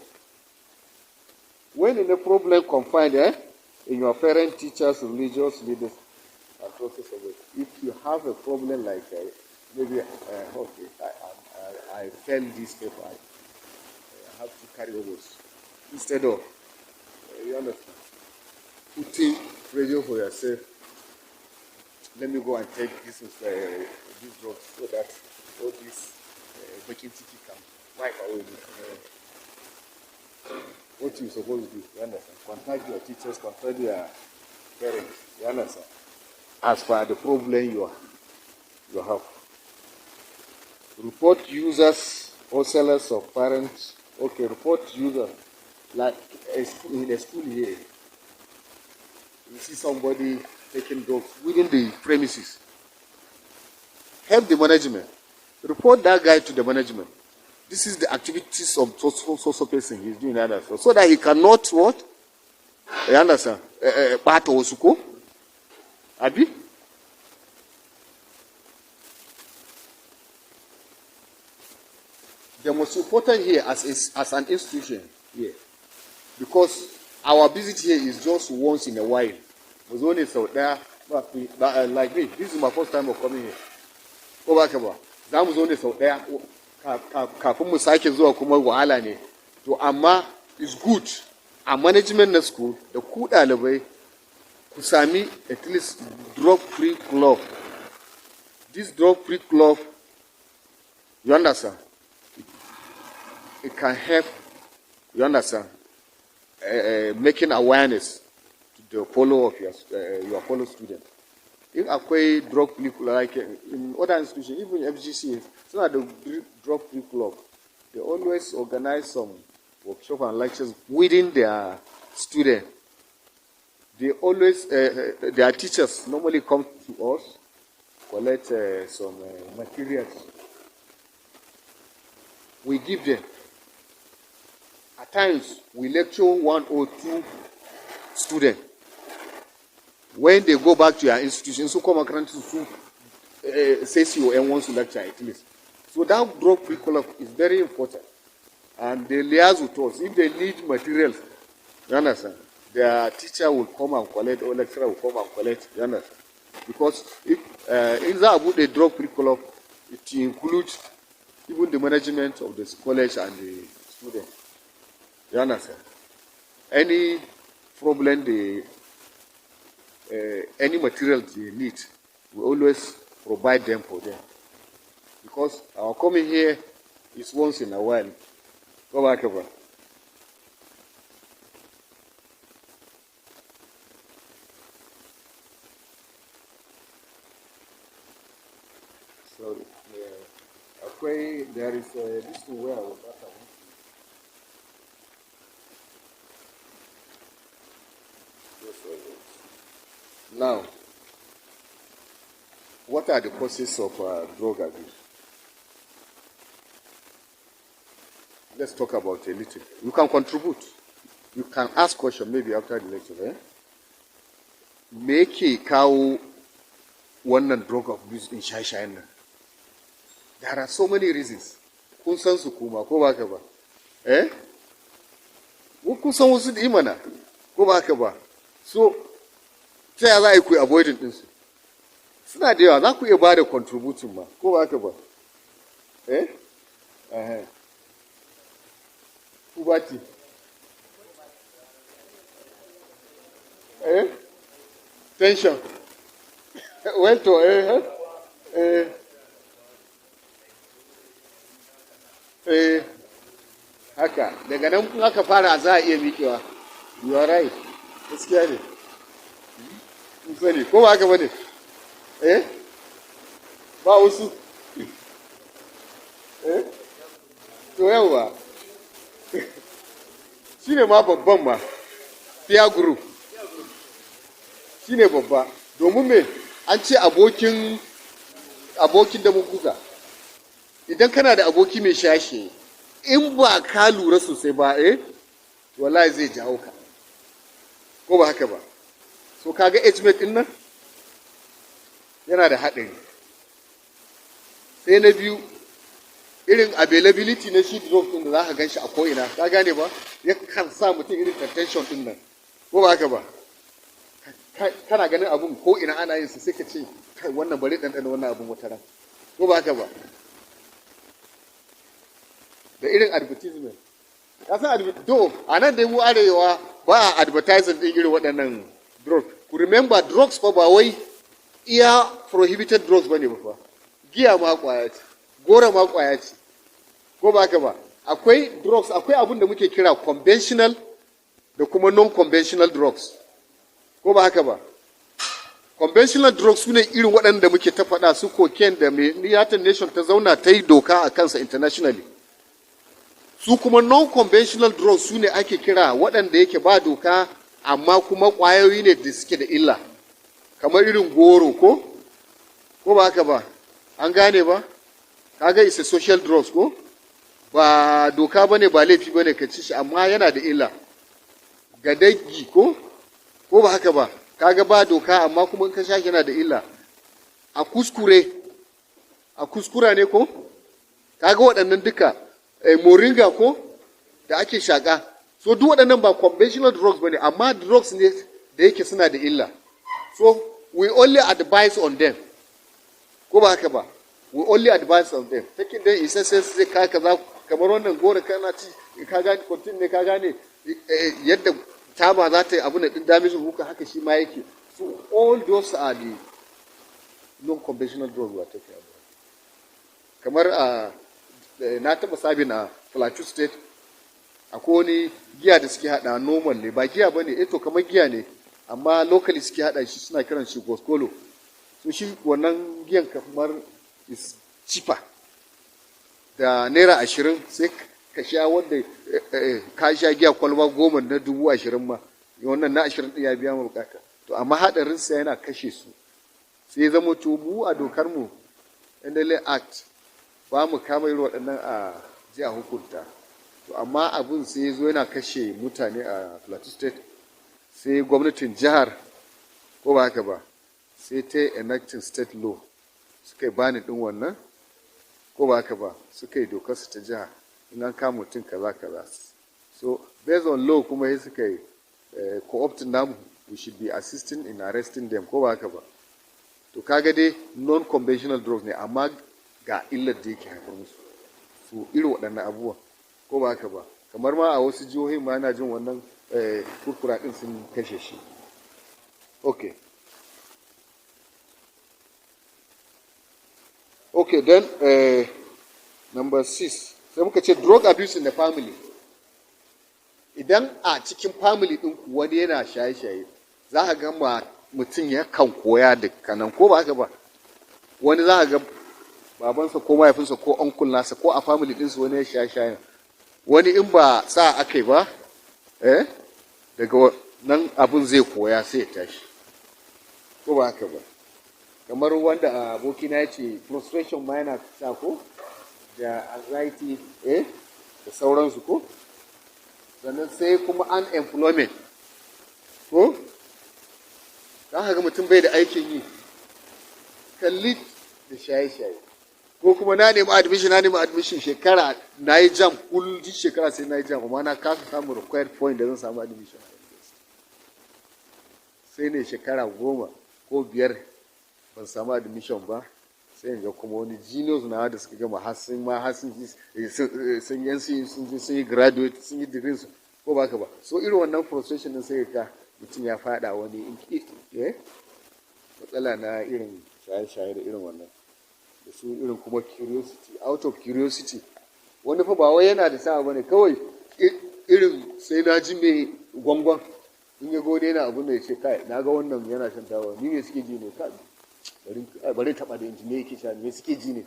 When in a problem confined in your parents, teachers, religious leaders, and process of it, if you have a problem like maybe, okay, I failed this paper, I have to carry over. Instead of, you understand, putting pressure for yourself, let me go and take this drug so that all this vacancy can wipe away. What you supposed to do, you understand? Contact your teachers, contact your parents, you understand? As for the problem you have. Report users or sellers of parents. Okay, report users. Like in a school here, you see somebody taking drugs within the premises. Help the management. Report that guy to the management. This is the activities of so person he's doing that, so that he cannot what? You understand? Part Osuko. Abi? The most important here as an institution here, because our visit here is just once in a while. Was only so there, like me. This is my first time of coming here. Go back about. That was only so there. Kafin mu sake zuwa kuma wahala ne. To amma is good. A management na school da ku ɗalibai ku sami at least drug-free club. This drug-free club, you understand? It can help, you understand, making awareness to the follow of your fellow students. In akwai drug-free club, like in other institutions, even FGC, it's not the drug-free club. They always organize some workshops and lectures within their students. They always, their teachers normally come to us, collect some materials. We give them. At times, we lecture 1 or 2 students. When they go back to your institution, so come across to say COM wants to lecture at least. So that drug curriculum is very important. And they liaise with us. If they need materials, you understand? Their teacher will come and collect, or lecturer will come and collect, you understand? Because if in the drug curriculum, it includes even the management of the college and the students. You understand? Any problem they any material they need, we always provide them for them. Because our coming here is once in a while. Go back over. Sorry. There is this thing where I was at. Now, what are the causes of drug abuse? Let's talk about a little. You can contribute. You can ask questions maybe after the lecture. Eh? Me yake kawo wannan drug abuse in shaye-shayen nan? There are so many reasons. Kun san su kuma ko ba ka ba? Eh? Kun san wasu da imana ko ba ka ba? So, ta yaya za a yi ku avoiding ɗinsu? Suna da yawa, za ku iya ba da contributing ma ko ba ka ba? Eh? Puberty. Eh? Tension. Well to haka daga nan kun aka fara za a iya miƙewa. You are right. Gaskiya ne. Kun sani ko ba haka bane? Eh? Ba wasu. Eh? To yawa. Shi ne ma babban ma. Peer group. Shi ne babba. Domin me an ce abokin da mun kusa. Idan kana da aboki mai shashe, in ba ka lura sosai ba, wallahi zai jawo ka. Ko ba haka ba? So kaga age mate din nan yana da haɗari. Sai na biyu, irin availability na shi drug din da za ka gan shi a ko'ina, ka gane ba? Ya kan sa mutum irin tension din nan. Ko ba haka ba? Kana ganin abun ko'ina ana yin su sai ka ce, kai wannan bari ɗanɗana wannan abun wata ran. Ko ba haka ba? Da irin advertisement. Ka san advertisement, a nan dai mu arewa ba a advertising din irin waɗannan drugs. Ku remember drugs fa ba wai iya prohibited drugs bane ba fa. Giya ma kwaya ce, gora ma kwaya ce. Ko ba haka ba? Akwai drugs, akwai abin da muke kira conventional da kuma non-conventional drugs. Ko ba haka ba? Conventional drugs su ne irin waɗanda muke ta faɗa su cocaine da United Nations ta zauna ta yi doka a kansa internationally. Su kuma non-conventional drugs su ne ake kira waɗanda yake ba doka amma kuma ƙwayoyi ne da suke da illa. Kamar irin goro ko ba haka ba? An gane ba? Kaga isa social drugs ko? Ba doka ba ne ba laifi ba ne ka ci shi amma yana da illa. Gadagi ko ba haka ba? Kaga ba doka amma kuma in ka sha yana da illa. A kuskura ne ko? Kaga waɗannan duka moringa ko da ake shaƙa. So duk waɗannan ba conventional drugs ba ne amma drugs ne da yake suna da illa. So we only advise on them. Ko ba haka ba? We only advise on them. Taking them is sai ka kaza kamar wannan gora kana ci ka gane contin ne ka gane yadda taba za ta yi abu na ɗin damage huka haka shi ma yake. So all those are the non-conventional drugs we are talking about. Kamar na taɓa sabin a Plateau State akwai wani giya da suke haɗa normal ne ba giya ba ne to kamar giya ne amma locally suke haɗa shi suna kiran shi goskolo. So shi wannan giyan kamar is cheaper da naira 20 sai ka sha wanda ka sha giya kwalba 10 na 20,000 ma wannan na 20 ɗin ya biya ma bukata to amma haɗarinsa yana kashe su sai zama to mu a dokar mu Ndlea Act ba mu kama irin waɗannan a ji a hukunta to amma abin sai zo yana kashe mutane a Plateau State sai gwamnatin jihar ko ba haka ba sai ta enacting state law suka yi bani ɗin wannan ko ba haka ba suka yi dokar su ta jiha in an kama mutum kaza kaza so based on law kuma sai suka yi co-opting namu we should be assisting in arresting them ko ba haka ba to kaga dai non-conventional drugs ne amma ga illar da yake haifar musu su irin waɗannan abubuwan ko ba haka ba kamar ma a wasu jihohi ma ana jin wannan kurkura ɗin sun kashe shi okay Okay, then number 6 sai muka ce drug abuse in the family. Idan a cikin family ɗin wani yana shaye-shaye za ka ga mutum yakan koya da kanan ko ba haka ba, wani za ka ga babansa ko mahaifinsa ko uncle nasa ko a family ɗinsu wani ya shaye-shaye, wani in ba sa aka yi ba daga nan abin zai koya sai ya tashi ko ba haka ba. Kamar wanda abokina ya ce frustration ma yana sa ko da anxiety da sauransu ko, sannan sai kuma unemployment ko za ka ga mutum bai da aikin yi kalli da shaye-shaye, ko kuma na nemi admission shekara na yi jam kullum shekara sai na yi jam amma na kasa samun required point da zan samu admission sai ne shekara 10 ko 5 ban samu admission ba, sai ga kuma wani genius na da suka gama sun yi graduate sun yi degrees ko ba ka ba. So irin wannan frustration din sai ka mutum ya fada wani matsala na irin shaye-shaye da irin wannan da su irin kuma curiosity, out of curiosity wani fa ba wai yana da sa'a bane kawai irin sai na ji mai gwangwan in ya gode yana abin da ya ce kai na ga wannan yana shan tawa ni me suke ji ne kai bari taba da inji me yake sha me suke ji ne,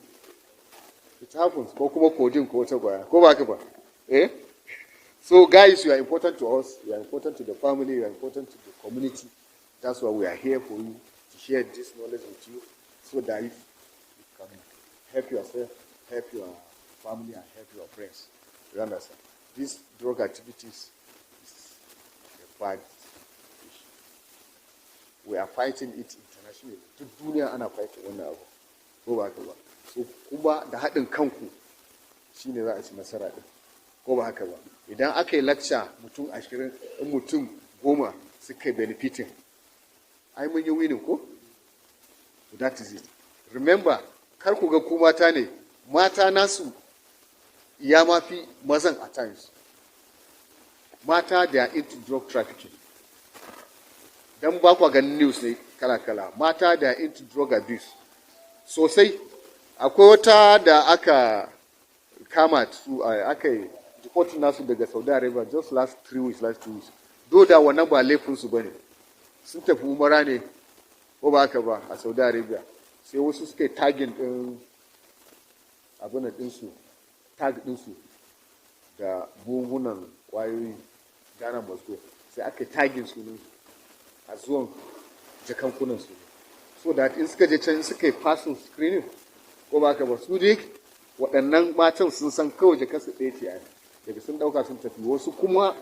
it happens, ko kuma codeine ko wata gwaya ko ba ka ba so guys, you are important to us, you are important to the family, you are important to the community. That's why we are here for you, to share this knowledge with you so that you can help yourself, help your family and help your friends. You understand? These drug activities is a bad issue. We are fighting it internationally. Duk duniya ana fighting wannan abu ko ba haka ba. So kuma da haɗin kanku shine za a ci nasara din ko ba haka ba. Idan aka yi lecture mutum 20 in mutum 10 suka benefiting ai mun yi winning ko, so that is it. Remember, kar ku ga ku mata ne, mata nasu ya mafi mazan at times. Mata they are into drug trafficking. Dan ba ku ganin news ne kala-kala. Mata they are into drug abuse sosai. Akwai wata da aka kama su aka yi deporting nasu daga Saudi Arabia just last 2 weeks. Do da wannan ba laifinsu ba ne, sun tafi umara ne ko ba haka ba a Saudi Arabia, sai wasu suka yi tagin ɗin abin ɗinsu, tag ɗinsu da buhunan ƙwayoyi Ghana Moscow, sai aka yi tagin sunan a zuwan jakankunan su, so that in suka je can suka yi passing screening ko ba haka ba, su dai waɗannan matan sun san kawai jakarsu ɗaya ce a daga sun ɗauka sun tafi, wasu kuma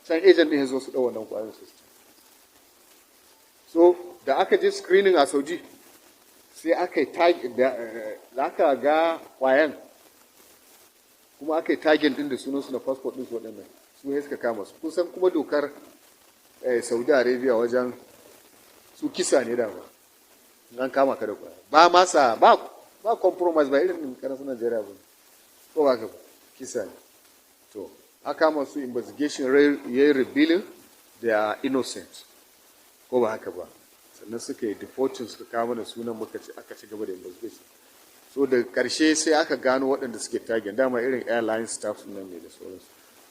can agent ɗin ya zo su ɗau wannan ƙwayoyin su. So da aka je screening a Saudi sai aka yi tag da aka ga ƙwayan kuma aka yi tagin ɗin da sunansu na passport ɗinsu waɗannan su ne suka kama su. Kusan kuma dokar Saudi Arabia wajen su kisa ne da ba an kama ka da ƙwaya ba masa ba compromise ba irin ƙarfin Najeriya ba ko ba ka kisa ne. To aka kama su, investigation ya yi revealing they are innocent ko ba haka ba, sannan suka yi deporting suka kama da sunan aka ci gaba da investigation. So da karshe sai aka gano waɗanda suke tagen dama irin airline staff nan ne da sauransu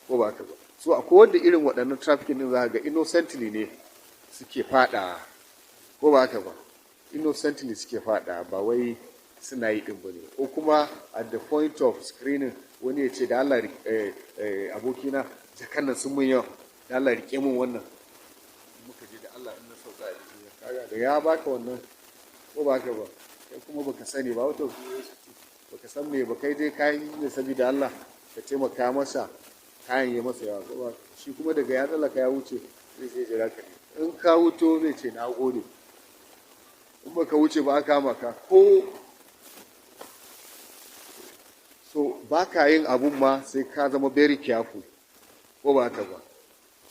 ko ba haka ba. So akwai wanda irin waɗannan trafficking din za ga innocently ne suke fada ko ba haka ba, innocently suke fada ba wai suna yi din bane, ko kuma at the point of screening wani ya ce da Allah abokina jakan nan sun mun yau da Allah rike mun wannan, muka je da Allah in na sauka a jiya kaga da ya baka wannan ko ba haka ba, kai kuma baka sani ba, wato baka san me ba, kai dai kayan ne saboda Allah ka taimaka masa kayan ya masa yawa ko ba, shi kuma daga ya tsallaka ya wuce zai je jira ka ne, in ka wuto zai ce na gode, in baka wuce ba aka maka ko. So ba ka yin abun ma sai ka zama very careful ko ba haka ba,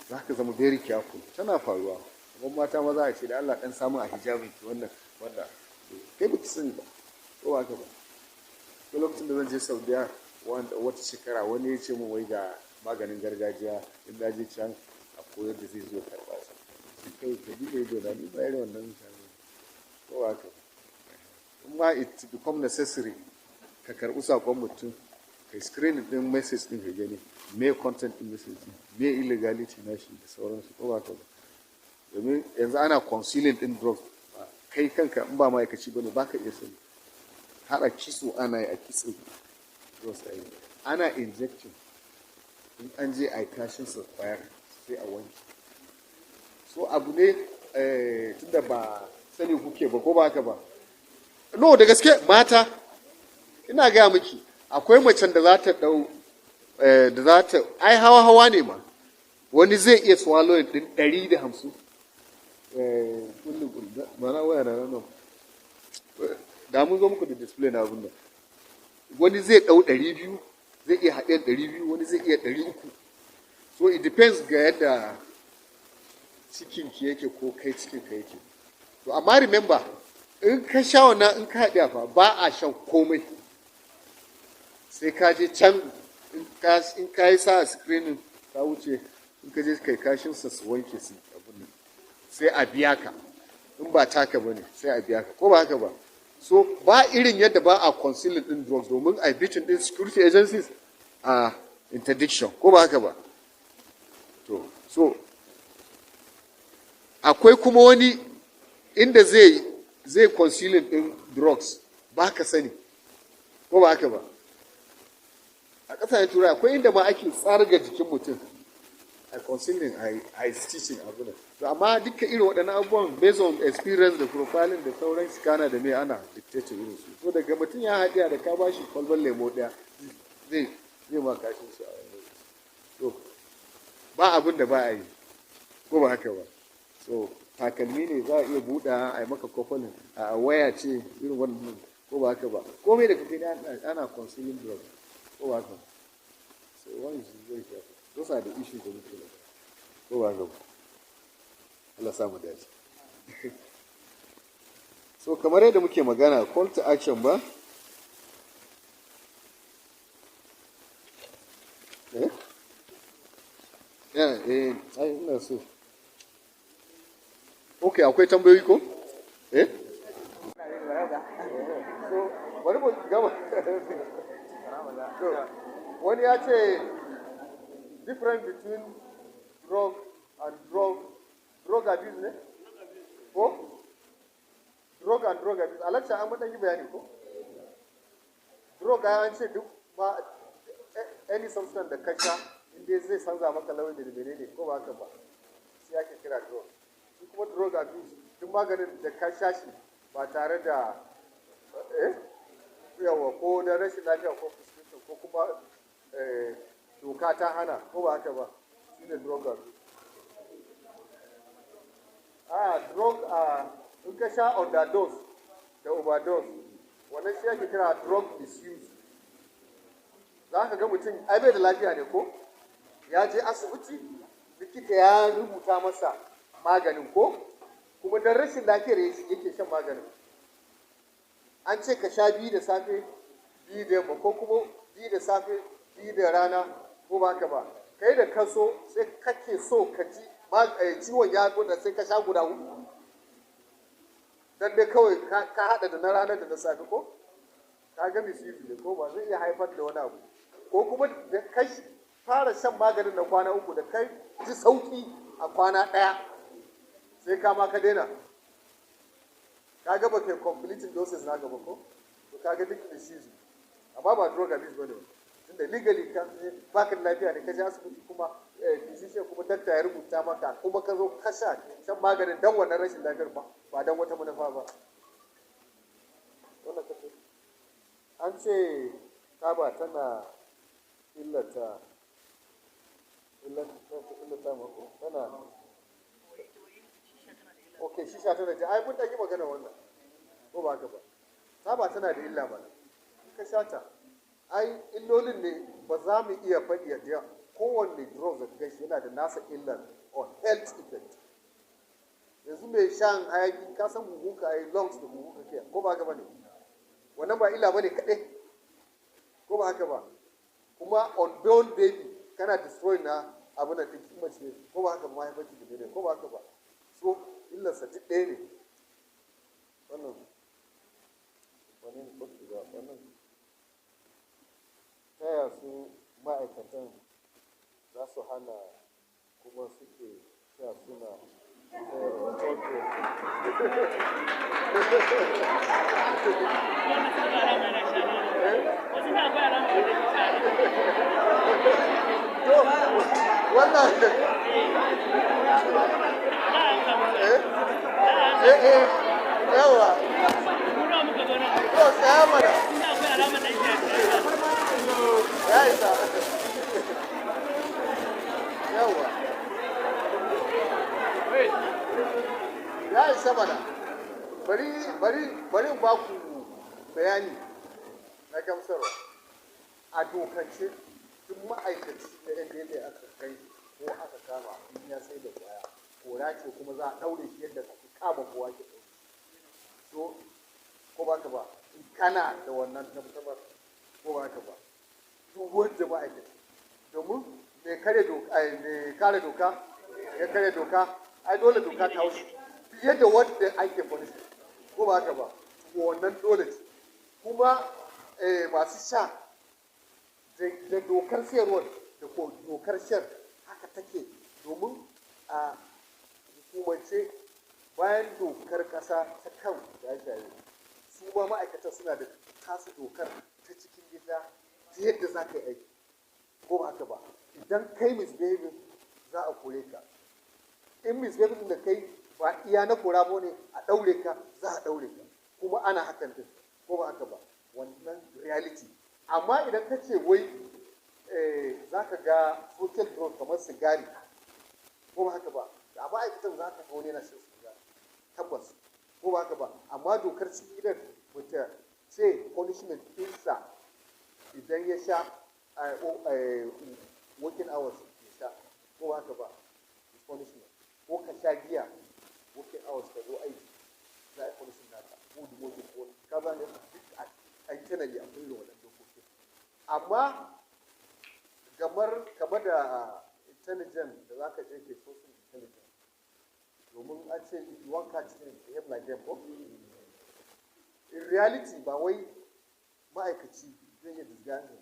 za ka zama very careful, tana faruwa. Kuma mata maza a ce da Allah dan samu a hijabin ki wannan wanda kai ba ki sani ba ko ba haka ba. Ko lokacin da zan je Saudiya wata shekara wani ya ce min wai ga maganin gargajiya in da je can a koyar da zai zo karɓa sa, kai ka bi da ni ba irin wannan mutane ko ba haka ba. Kuma it become necessary ka karɓi saƙon mutum kai screening ɗin message ɗin ka gani me content ɗin message ɗin me illegality na shi da sauransu ko ba ka ba domin yanzu ana concealing ɗin drugs kai kanka in ba ma'aikaci ba ne ba ka iya sani haɗa kitso ana yi a kitso drugs a yi ana injecting in an je a yi kashin sa kwayar sai a wanke so abu ne tunda ba sani kuke ba ko ba haka ba no da gaske mata ina gaya miki akwai macen da za ta dau da za ta ai hawa ne ma wani zai iya swallow din 150 kullum mana waya na nan da mun zo muku da display na abin da wani zai dau 200 zai iya haɗe 200 wani zai iya 300 so it depends ga yadda cikin ki yake ko kai cikin ka yake to amma remember in ka sha wannan in ka haɗe fa ba a shan komai sai ka je can in ka yi sa screening ka wuce in ka je kai kashin sa su wanke su abin nan sai a biya ka in ba taka bane sai a biya ka ko ba haka ba so ba irin yadda ba a concealing din drugs domin a bitin din security agencies a interdiction ko ba haka ba to so akwai kuma wani inda zai concealing din drugs ba ka sani ko ba haka ba a ƙasashen turai akwai inda ma ake tsarga jikin mutum a concealing a stitching abu da to amma duka irin waɗannan abubuwan based on experience da profiling da sauran scanner da mai ana dictate irin su so daga mutum ya haɗiya da ka bashi kwalban lemo ɗaya zai ma kashin su a wani so ba abin da ba a yi ko ba haka ba so takalmi ne za a iya buɗa a yi maka kwafalin a waya ce irin wannan ko ba haka ba komai da kake ana concealing drug ko ba haka so one is very careful those are the issues da muke ko ba haka ba Allah samu dace so kamar yadda muke magana call to action ba ai ina so okay akwai tambayoyi ko so bari mu gama wani ya ce difference between drug and drug abuse ne ko drug and drug abuse alaksha an madan yi bayani ko drug an ce duk ma any substance da ka sha inda zai canza maka lauyi da menene ko ba haka ba sai ake kira drug shi kuma drug abuse duk maganin da ka sha shi ba tare da yawa ko da rashin lafiya ko prescription ko kuma doka ta hana ko ba haka ba shi ne drug abuse drug in ka sha underdose da overdose wannan shi ake kira drug misuse za ka ga mutum ai bai da lafiya ne ko ya je asibiti likita ya rubuta masa maganin ko kuma don rashin lafiyar yake shan maganin an ce ka sha 2 da safe 2 da yamma ko kuma 2 da safe 2 da rana ko ba ka ba kai da kaso sai kake so ka ji ciwon ya da sai ka sha guda 4 dan dai kawai ka hada da na rana da na safe ko ka ga misiri ne ko ba zai iya haifar da wani abu ko kuma da kai fara shan maganin na kwana 3 da kai ji sauki a kwana 1 sai ka ma ka daina ka ga ba kai completing doses na gaba ko to ka ga duk misiri amma ba drug abuse bane tunda legally ka ba ka lafiya ne ka je asibiti kuma physician kuma dakta ya rubuta maka kuma ka zo ka shan maganin dan wannan rashin lafiyar ba dan wata manufa ba wannan kace an ce taba tana illata mako tana okay shisha tana da ai mun dan yi magana wannan ko ba haka ba taba tana da illa ba ka sha ta ai illolin ne ba za mu iya faɗi yadda kowanne drug da gashi yana da nasa illar on health effect yanzu mai shan hayaki ka san huhunka ai lungs da huhunka ke ko ba haka bane wannan ba illa bane kaɗai ko ba haka ba kuma unborn baby kana destroy na abu na ɗin mace ne ko ba haka ba mahaifarci da ne ko ba haka ba so illarsa duk ɗaya ne wannan wani ne ko wannan wasu ma'aikatan za su hana kuma suke sha suna wannan yawa to saya mana ya isa yawa ya isa mana bari ba ku bayani na gamsarwa a dokance duk ma'aikaci da Ndlea aka kai ko aka kama in ya sai da kwaya kora ce kuma za a ɗaure shi yadda ka kama kowa ke ɗaure so ko ba ka ba in kana da wannan tabbatar ko ba ka ba duk wanda ma'aikaci domin mai kare doka ya kare doka ai dole doka ta wuce fiye da wanda ake police ko ba ka ba wannan dole ce kuma masu sha da dokar sayarwar da ko dokar shan haka take domin a hukumance bayan dokar kasa ta kan shaye-shaye su ma ma'aikatan suna da tasu dokar ta cikin gida ta yadda za ka yi aiki ko ba haka ba idan kai misbehaving za a kore ka in misbehaving da kai ba iya na kora ba ne a ɗaure ka za a ɗaure ka kuma ana hakan din ko ba haka ba wannan reality amma idan ka ce wai za ka ga social drug kamar sigari ko ba haka ba da ma'aikatan za ka ga wani yana shan sigari tabbas ko ba haka ba amma dokar cikin gidan bata ce punishment ɗinsa idan ya sha working hours ya sha ko ba haka ba punishment ko ka sha giya working hours ka zo aiki za a punishment naka ko demotion ko ka ba ne duk a internally a kullum waɗanda dokokin amma kamar da intelligence da za ka je ke social intelligence domin an ce if you want catch them behave like them ko in reality ba wai ma'aikaci zai yi disguise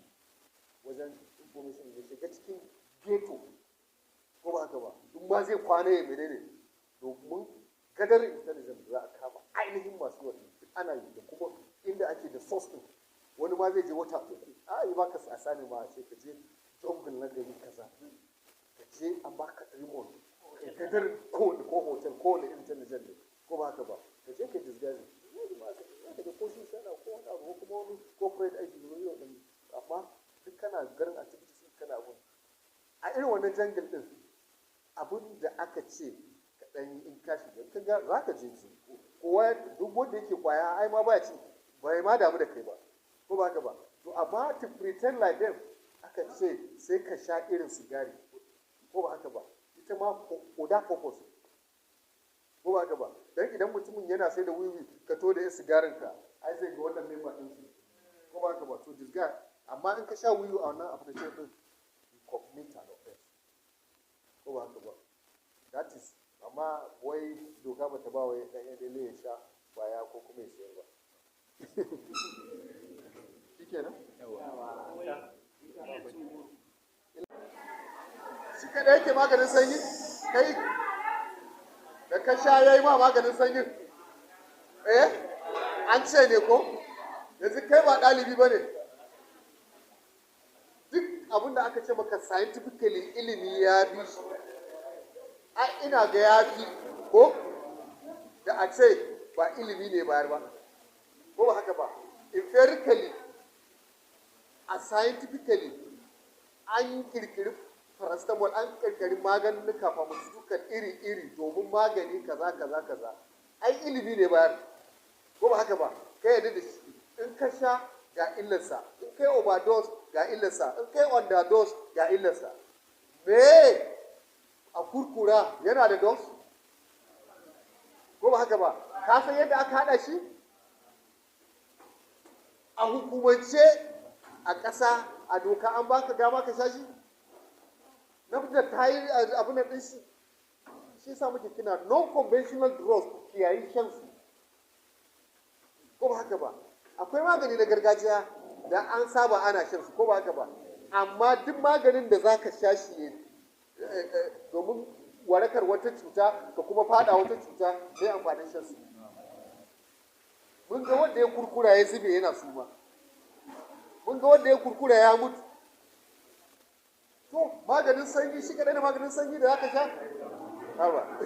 wajen information ya shiga cikin ghetto ko ba haka ba in ma zai kwana ya menene domin gadar intelligence za a kama ainihin masu wani ana yi da kuma inda ake da source din wani ma zai je wata uku a yi baka asani ma a ce ka je jungle na gari kaza ka je an baka remote gadar ko hotel ko wani intelligent ne ko ba haka ba ka je ka disguise ka da ko shi sana ko wani abu kuma wani corporate aiki da yau din amma duk kana garin activities kana abun a irin wannan jungle din abun da aka ce ka dan in ka shiga ka ga za ka je ci kowa duk wanda yake kwaya ai ma baya ci bai ma damu da kai ba ko ba haka ba to amma to pretend like them aka ce sai ka sha irin sigari ko ba haka ba ita ma oda purpose ko ba haka ba dan idan mutumin yana sai da wiwi ka to da sigarin ka ai zai ga wannan member din su ko ba haka ba to this guy amma in ka sha wiwi a wannan application din you commit an offense ko ba haka ba that is amma wai doka ba ta ba wai dan Ndlea ya sha baya ko kuma ya sayar ba shikenan shi kada yake maganin sanyi kai da ka sha yayi ma maganin sanyi an ce ne ko yanzu kai ba ɗalibi ba ne duk abin da aka ce maka scientifically ilimi ya bi shi ina ga ya fi ko da a ce ba ilimi ne bayar ba ko ba haka ba empirically a scientifically an kirkiri paracetamol an kirkiri maganin pharmaceutical iri-iri domin magani kaza ai ilimi ne bayar ko ba haka ba kai yadda da shi in ka sha ga illarsa in kai overdose ga illarsa in kai underdose ga illarsa me a kurkura yana da dose ko ba haka ba ka san yadda aka hada shi a hukumance a ƙasa a doka an baka dama ka sha shi na fitar ta yi abu na ɗin shi sa muke kina non-conventional drugs kiyayi shan su ko ba haka ba akwai magani na gargajiya da an saba ana shan su ko ba haka ba amma duk maganin da za ka sha shi domin warakar wata cuta ka kuma fada wata cuta mai amfanin shan su. Mun ga wanda ya kurkura ya zube yana suma, mun ga wanda ya kurkura ya mutu. To maganin sanyi shi kadai da maganin sanyi da za ka sha? Haba.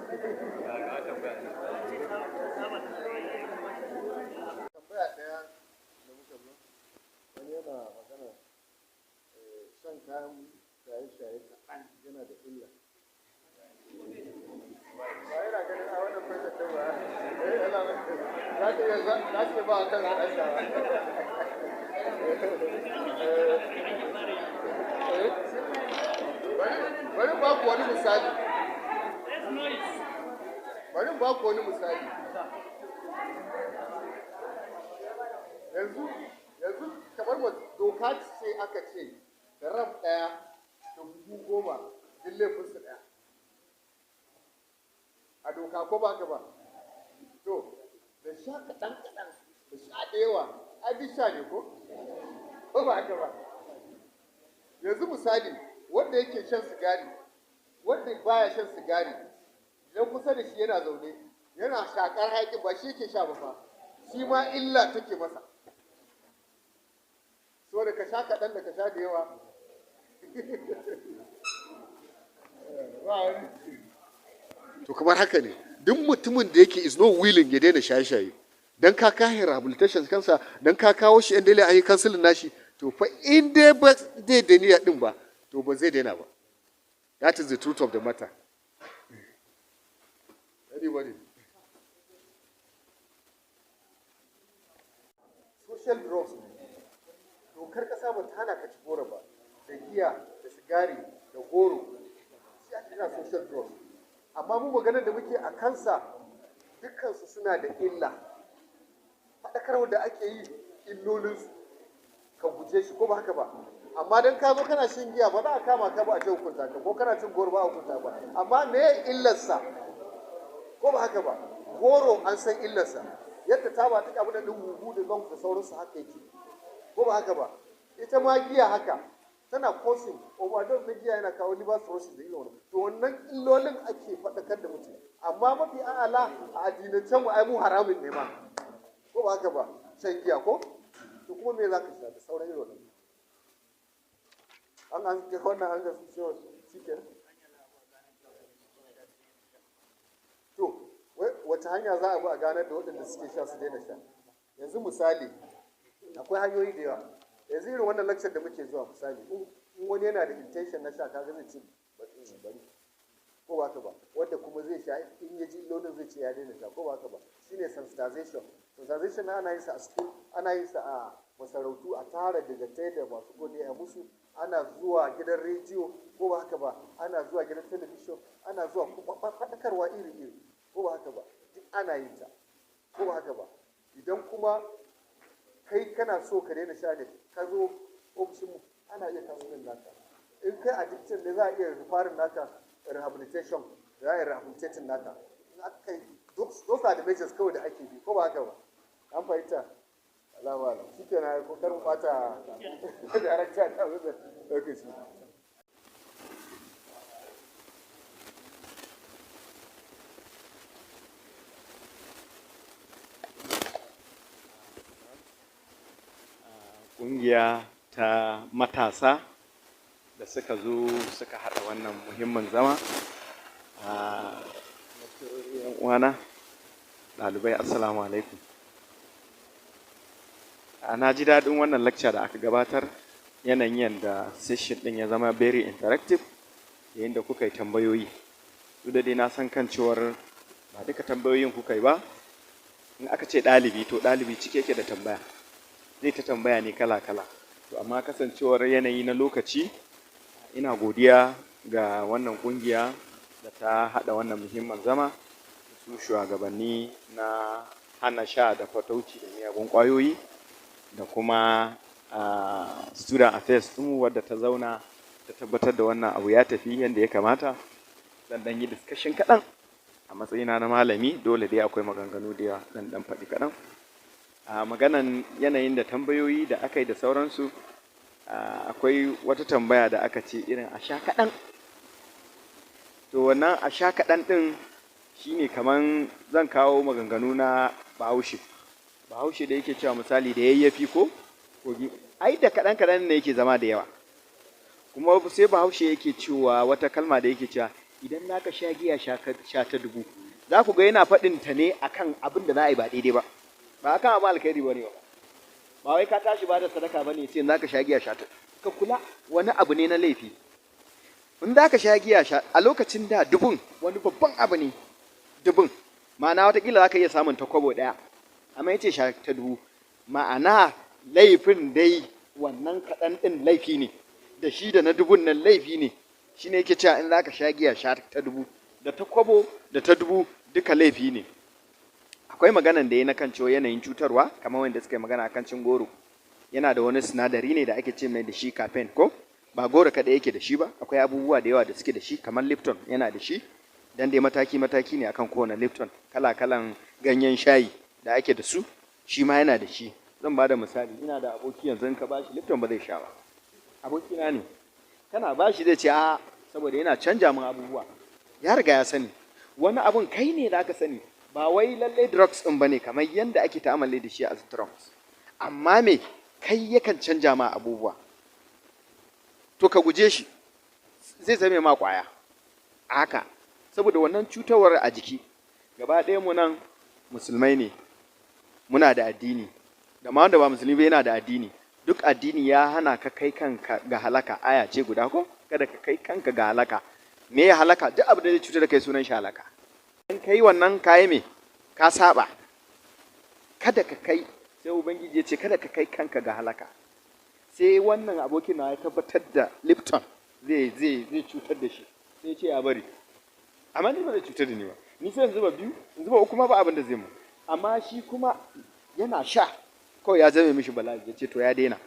Tambaya ɗaya da muka zo, wani yana magana shan kayan shaye-shaye kaɗan yana da illa. Ba yana ganin a wannan fashin da ba, za ta ba a kan haɗa bari ba ku wani misali. Yanzu kamar doka ce aka ce da ram ɗaya da buhu 10 duk laifinsu ɗaya. A doka ko ba ka ba? To, da sha kaɗan da sha da yawa, ai duk sha ne ko? Ko ba ka ba? Yanzu misali, wanda yake shan sigari, wanda baya shan sigari, idan kusa da shi yana zaune, yana shakar hayaƙin ba shi yake sha ba fa, shi ma illa take masa. So da ka sha kaɗan da ka sha da yawa. To kamar haka ne, duk mutumin da yake is not willing ya daina shaye-shaye, dan ka kawo rehabilitation kansa, dan ka kawo shi Ndlea an yi kansilin nashi, to fa in dai ba zai daina din ba, to ba zai daina ba. That is the truth of the matter. Anybody? Social drugs. Dokar kasa ba ta hana ka ci goro ba, da giya, da sigari, da goro, shi ake kira social drugs. Amma mu maganar da muke a kansa dukkansu suna da illa. Faɗakarwa da ake yi illolinsu ka guje shi ko ba haka ba. Amma dan ka zo kana shan giya ba za a kama ka ba a ce hukunta ka, ko kana cin goro ba a hukunta ba. Amma me illarsa ko ba haka ba? Goro an san illarsa, yadda ta ba ta abu da ɗin huhu da zan da sauransu haka yake, ko ba haka ba? Ita ma giya haka tana causing overdose na giya, yana kawo liver cirrhosis da irin. To wannan illolin ake faɗakar da mutum. Amma mafi a'ala a addinancen mu ai mu haramun ne ma, ko ba haka ba? Shan giya ko? To kuma me za ka sha da sauran irin wannan? An ga wannan an ga su cewa shi ke. To wata hanya za a bi a ganar da waɗanda suke sha su daina sha? Yanzu misali, akwai hanyoyi da yawa. Yanzu irin wannan lecture da muke zuwa misali, in wani yana da intention na sha kaga zai ce bari, ko ba ka ba? Wanda kuma zai sha in ya ji illolin zai ce ya daina sha, ko ba ka ba? Shine sensitization. Sensitization ana yin sa a school, ana yin sa a masarautu, a tara dagatai da masu gode a musu, ana zuwa gidan rediyo, ko ba haka ba? Ana zuwa gidan television, ana zuwa faɗakarwa iri-iri, ko ba haka ba? Duk ana yin ta, ko ba haka ba? Idan kuma kai kana so ka daina sha ne, ka zo ofishinmu ana iya kansulin naka. In kai addicted ne za a iya rufarin naka rehabilitation, za a yi rehabilitating naka. In aka yi, those are the measures kawai da ake bi, ko ba haka ba? An fahimta? Alama alam. Shi ke na kokarin bata darakta ta wuce lokaci. Ƙungiya ta matasa da suka zo suka haɗa wannan muhimmin zama. Uwana, ɗalibai, assalamu alaikum. Na ji daɗin wannan lecture da aka gabatar, yanayin yadda session ɗin ya zama very interactive, yayin da kuka yi tambayoyi. Duk da dai na san kan cewar ba duka tambayoyin kuka yi ba. In aka ce ɗalibi, to ɗalibi cike yake da tambaya. Zai ta tambaya ne kala-kala. To amma kasancewar yanayi na lokaci, ina godiya ga wannan ƙungiya da ta haɗa wannan muhimmin zama, su shugabanni na hana sha da fatauci da miyagun ƙwayoyi, da kuma student affairs ɗinmu wadda ta zauna ta tabbatar da wannan abu ya tafi yadda ya kamata. Zan ɗan yi discussion kaɗan a matsayina na malami, dole dai akwai maganganu da yawa, ɗan faɗi kaɗan. Maganan yanayin da tambayoyi da aka yi da sauransu, akwai wata tambaya da aka ce irin a sha kaɗan. To wannan a sha kaɗan ɗin shine kaman zan kawo maganganu na Bahaushe. Bahaushe da yake cewa misali da yayyafi ko kogi, ai da kaɗan kaɗan ne yake zama da yawa. Kuma sai Bahaushe yake cewa wata kalma da yake cewa idan naka sha giya sha ta dubu. Za ku ga yana faɗin ta ne akan abin da za a yi ba daidai ba, ba akan abin alkhairi ba ne ba. Ba wai ka tashi ba da sadaka ba ne sai za ka sha giya sha ta. Ka kula wani abu ne na laifi. In za ka sha giya sha a lokacin da dubun wani babban abu ne, dubun ma'ana watakila za ka iya samun ta kwabo ɗaya, amma ya ce sha ta dubu, ma'ana laifin dai wannan kaɗan ɗin laifi ne, da shi da na dubun nan laifi ne. Shi ne yake cewa in za ka sha giya sha ta dubu, da ta kwabo da ta dubu duka laifi ne. Akwai maganan da ya na kan cewa yanayin cutarwa kamar wanda suka yi magana akan cin goro, yana da wani sinadari ne da ake ce mai da shi caffeine ko ba goro kaɗai yake da shi ba, akwai abubuwa da yawa da suke da shi kamar Lipton yana da shi, dan dai mataki ne akan kowane Lipton, kala-kalan ganyen shayi da ake da su shi ma yana da shi. Zan ba da misali, ina da aboki yanzu in ka ba shi Lipton ba zai sha ba, abokina ne, kana ba shi zai ce a saboda yana canja min abubuwa, ya riga ya sani. Wani abun kai ne da ka sani, ba wai lallai drugs ɗin ba ne kamar yadda ake ta'amali da shi a drugs, amma me kai yakan canja ma abubuwa, to ka guje shi, zai zame ma ƙwaya haka, saboda wannan cutarwar a jiki. Gaba ɗaya mu nan musulmai ne, muna da addini, da ma wanda ba musulmi ba yana da addini. Duk addini ya hana ka kai kanka ga halaka, aya ce guda ko kada ka kai kanka ga halaka. Me ya halaka? Duk abu da zai cutar da kai sunan shi halaka. In kai wannan kayi me ka saba, kada ka kai, sai ubangiji ya ce kada ka kai kanka ga halaka. Sai wannan abokin na ya tabbatar da Lipton zai cutar da shi, sai ya ce ya bari, amma ni ba zai cutar da ni ba, ni sai in zuba biyu in zuba uku ma ba abin da zai mu, amma shi kuma yana sha kawai ya zame mishi bala'i, ya ce to ya daina.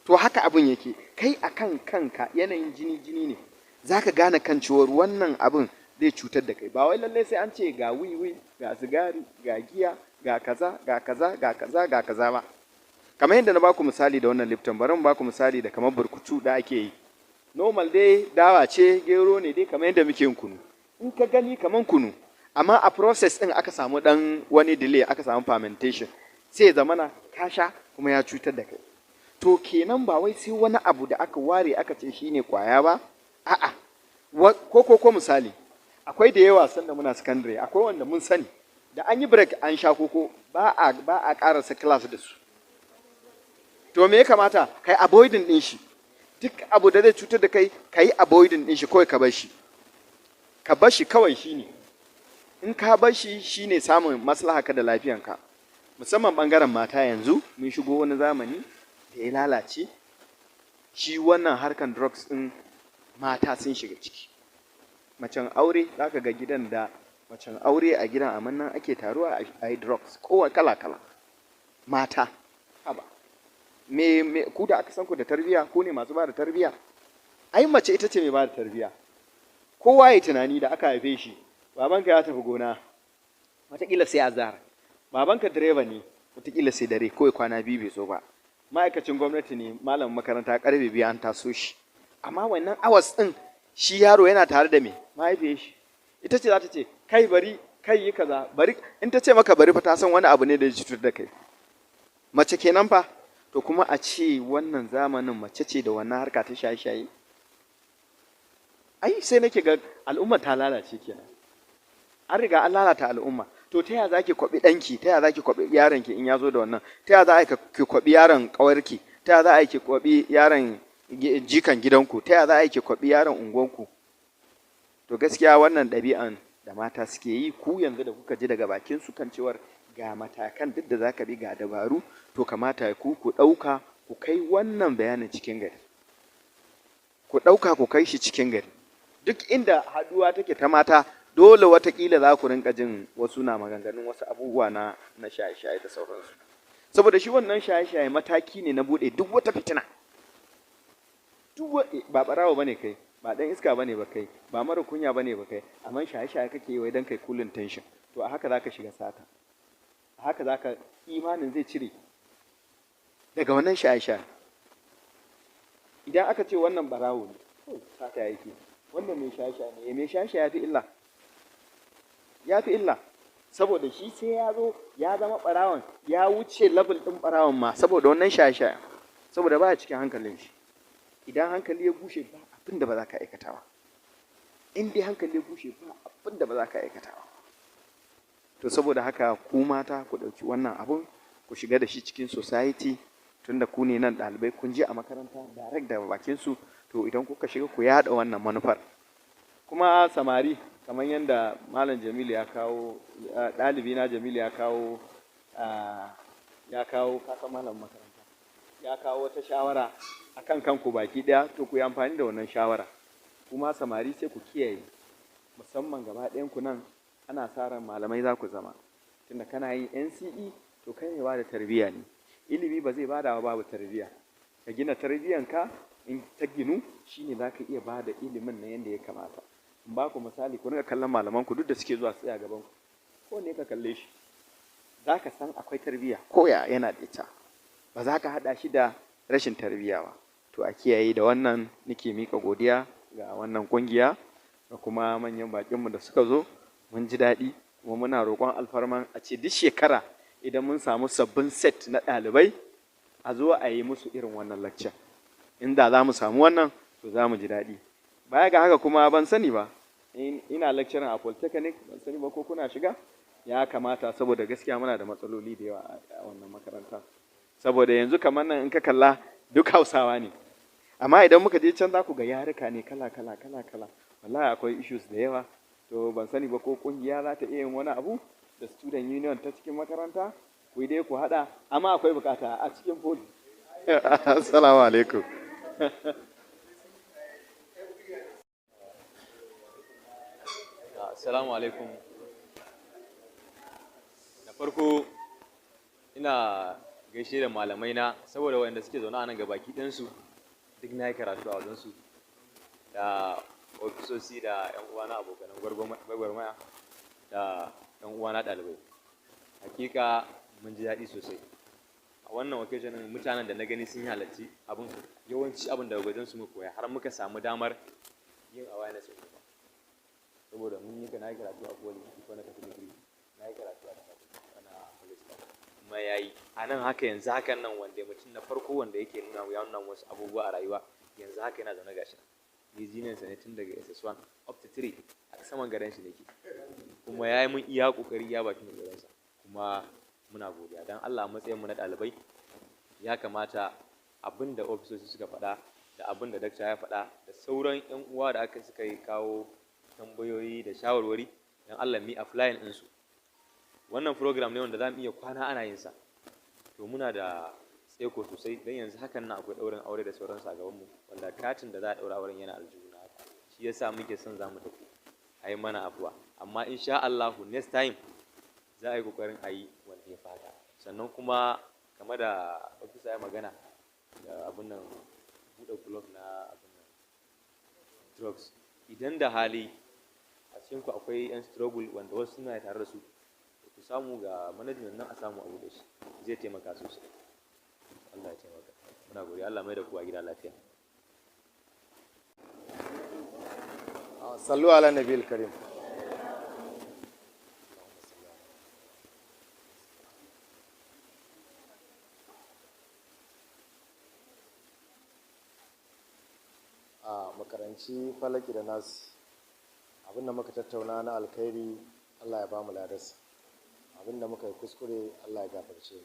To haka abin yake, kai akan kanka yanayin jini ne, za ka gane kan cewar wannan abin zai cutar da kai, ba wai lallai sai an ce ga wiwi ga sigari ga giya ga kaza ga kaza ga kaza ga kaza ba. Kamar yadda na baku misali da wannan Lipton, bari mu baku misali da kamar burkutu da ake yi. Normal dai dawa ce, gero ne dai kamar yadda muke yin kunu, in ka gani kamar kunu, amma a process din aka samu dan wani delay, aka samu fermentation, sai ya zamana ka sha kuma ya cutar da kai. To kenan ba wai sai wani abu da aka ware aka ce shine kwaya ba, a'a. Ko misali, akwai da yawa sanda muna secondary, akwai wanda mun sani da an yi break an sha koko ba a karasa class da su. To me ya kamata kai avoiding din shi, duk abu da zai cutar da kai kai avoiding din shi, kawai ka bar shi, ka bar shi kawai shine. In ka bar shi shine samun maslaha ka da lafiyanka. Musamman bangaren mata yanzu mun shigo wani zamani da ya lalace, shi wannan harkan drugs din mata sun shiga ciki. Macen aure za ka ga gidan da macen aure a gidan amma nan ake taruwa a yi drugs kowa kala-kala. Mata, haba. Me ku da aka san ku da tarbiyya, ku ne masu ba da tarbiyya? Ai mace ita ce mai ba da tarbiyya. Kowa ya tunani da aka haife shi, babanka ya tafi gona, wataƙila sai azhar. Babanka direba ne, wataƙila sai dare, kawai kwana biyu bai zo ba. Ma'aikacin gwamnati ne, malamin makaranta ƙarfe biyu an taso shi. Amma wannan awas ɗin shi yaro yana tare da me mahaifiyar shi, ita ce za ta ce kai bari, kai yi kaza bari. In ta ce maka bari fa ta san wani abu ne da ya cutar da kai. Mace kenan fa. To kuma a ce wannan zamanin mace ce da wannan harka ta shaye-shaye, ai sai nake ga al'umma ta lalace kenan, an riga an lalata al'umma. To ta yaya za ki kwaɓi ɗanki, ta yaya za ki kwaɓi yaronki in ya zo da wannan, ta yaya za a ki kwaɓi yaron ƙawarki, ta yaya za a ki kwaɓi yaron jikan gidanku, ta yaya za a ki kwaɓi yaron unguwanku. To gaskiya wannan ɗabi'an da mata suke yi, ku yanzu da kuka ji daga bakin su kan cewar ga matakan duk da za ka bi ga dabaru, to kamata ku ɗauka ku kai wannan bayanin cikin gari, ku ɗauka ku kai shi cikin gari. Duk inda haduwa take ta mata, dole watakila za ku rinka jin wasu na maganganun wasu abubuwa na shaye-shaye da sauransu. Saboda shi wannan shaye-shaye mataki ne na buɗe duk wata fitina. Ba ɓarawo ba ne kai, ba ɗan iska ba ne ba kai, ba mara kunya ba ne ba kai, amma shaye-shaye kake yi wai don kai kulin tension. To a haka za ka shiga sata, a haka za ka imanin zai cire daga wannan shaye-shaye. idan aka ce wannan barawo ne to sata yake, wannan mai shaye-shaye ne, mai shaye-shaye ya fi illa saboda shi sai ya zo ya zama barawon ya wuce level ɗin barawon ma saboda wannan shaye-shaye, saboda ba cikin hankalin shi. Idan hankali ya bushe ba abin da ba za ka aikata ba, in dai hankali ya bushe ba abin da ba za ka aikata ba. To saboda haka ku mata ku ɗauki wannan abun ku shiga da shi cikin society, tunda ku ne nan ɗalibai kun je a makaranta direct da bakin su, to idan kuka shiga ku yaɗa wannan manufar. Kuma samari kamar yadda malam Jamilu ya kawo, ɗalibi na Jamilu ya kawo kasan malam makaranta ya kawo wata shawara akan kanku baki ɗaya, to ku yi amfani da wannan shawara. Kuma samari sai ku kiyaye, musamman gaba ɗayan ku nan ana sa ran malamai za ku zama, tunda kana yin NCE to kai ne ba da tarbiyya ne. Ilimi ba zai bada wa babu tarbiyya. Ka gina tarbiyyanka, in ta ginu shine za ka iya ba da ilimin na yadda ya kamata. In ba ku misali, ku rinka kallon malamanku duk da suke zuwa tsaya gaban ku, ko ne ka kalle shi za ka san akwai tarbiyya ko ya yana da ita, ba za ka haɗa shi da rashin tarbiyya ba. To a kiyaye da wannan nake mika godiya ga wannan ƙungiya da kuma manyan baƙinmu da suka zo. Mun ji daɗi kuma muna roƙon alfarman a ce duk shekara idan mun samu sabbin set na ɗalibai a zo a yi musu irin wannan lecture. Inda za mu samu wannan to za mu ji daɗi. Baya ga haka kuma ban sani ba, ina lecturing a polytechnic, ban sani ba ko kuna shiga, ya kamata saboda gaskiya muna da matsaloli da yawa a wannan makaranta. Saboda yanzu kamar nan in ka kalla duk Hausawa ne, amma idan muka je can za ku ga yaruka ne kala. Wallahi akwai issues da yawa. To ban sani ba ko kungiya za ta iya yin wani abu da student union ta cikin makaranta, ku dai ku haɗa, amma akwai bukata a cikin poli. Assalamu alaikum. Assalamu alaikum. Da farko ina gaishe da malamai na, saboda waɗanda suke zaune a nan gabaki ɗansu duk na yi karatu a wajensu, da ofisosi da 'yan uwana abokanan gwagwarmaya da 'yan uwana ɗalibai. Hakika mun ji daɗi sosai a wannan occasion. Mutanen da na gani sun halarci abin, yawanci abin da wajen su muka koya har muka samu damar yin awareness ɗin ba, saboda mun yi na yi karatu a poli ko na tafi degree, na yi karatu a college kuma ya yi a nan haka yanzu hakan nan, wanda mutum na farko wanda yake nuna wasu abubuwa a rayuwa yanzu haka yana zaune gashi ni jinansa ne tun daga SS1 up to 3 a saman gadon shi nake, kuma ya yi mun iya kokari ya bakin gadonsa, kuma muna godiya dan Allah. A matsayin mu na ɗalibai ya kamata abin da ofisoshi suka faɗa da abin da dakta ya faɗa da sauran 'yan uwa da suka yi kawo tambayoyi da shawarwari, dan Allah mi applying ɗinsu. Wannan program ne wanda za mu iya kwana ana yin sa, to muna da tseko sosai, dan yanzu hakan nan akwai ɗaurin aure da sauransu a gabanmu, wanda katin da za a ɗaura auren yana aljihuna, shi yasa muke son za mu tafi a yi mana afuwa, amma insha Allahu next time za a yi ƙoƙarin a yi wanda ya fata. Sannan kuma game da ofisa ya magana da abin nan buɗe club na abin nan drugs, idan da hali a cikin ku akwai 'yan struggle wanda wasu suna tare da su, ku samu ga management nan a samu abu da shi, zai taimaka sosai. Allah ya taimaka. Muna godiya, Allah mai da ku a gida lafiya. Sallu ala nabiyil karim. A makaranci falaki da nasi, abinda muka tattauna na alkhairi Allah ya ba mu ladarsa, abinda muka yi kuskure Allah ya gafarce.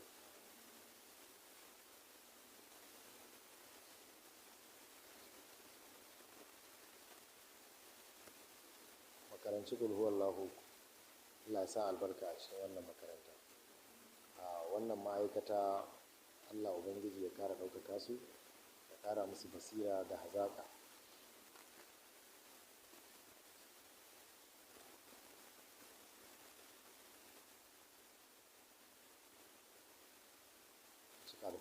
Makaranci kul huwallahu, Allah ya sa albarka a cikin wannan makaranta. A wannan ma'aikata Allah Ubangiji ya kara ɗaukaka su, ya kara musu basira da hazaƙa. Cika da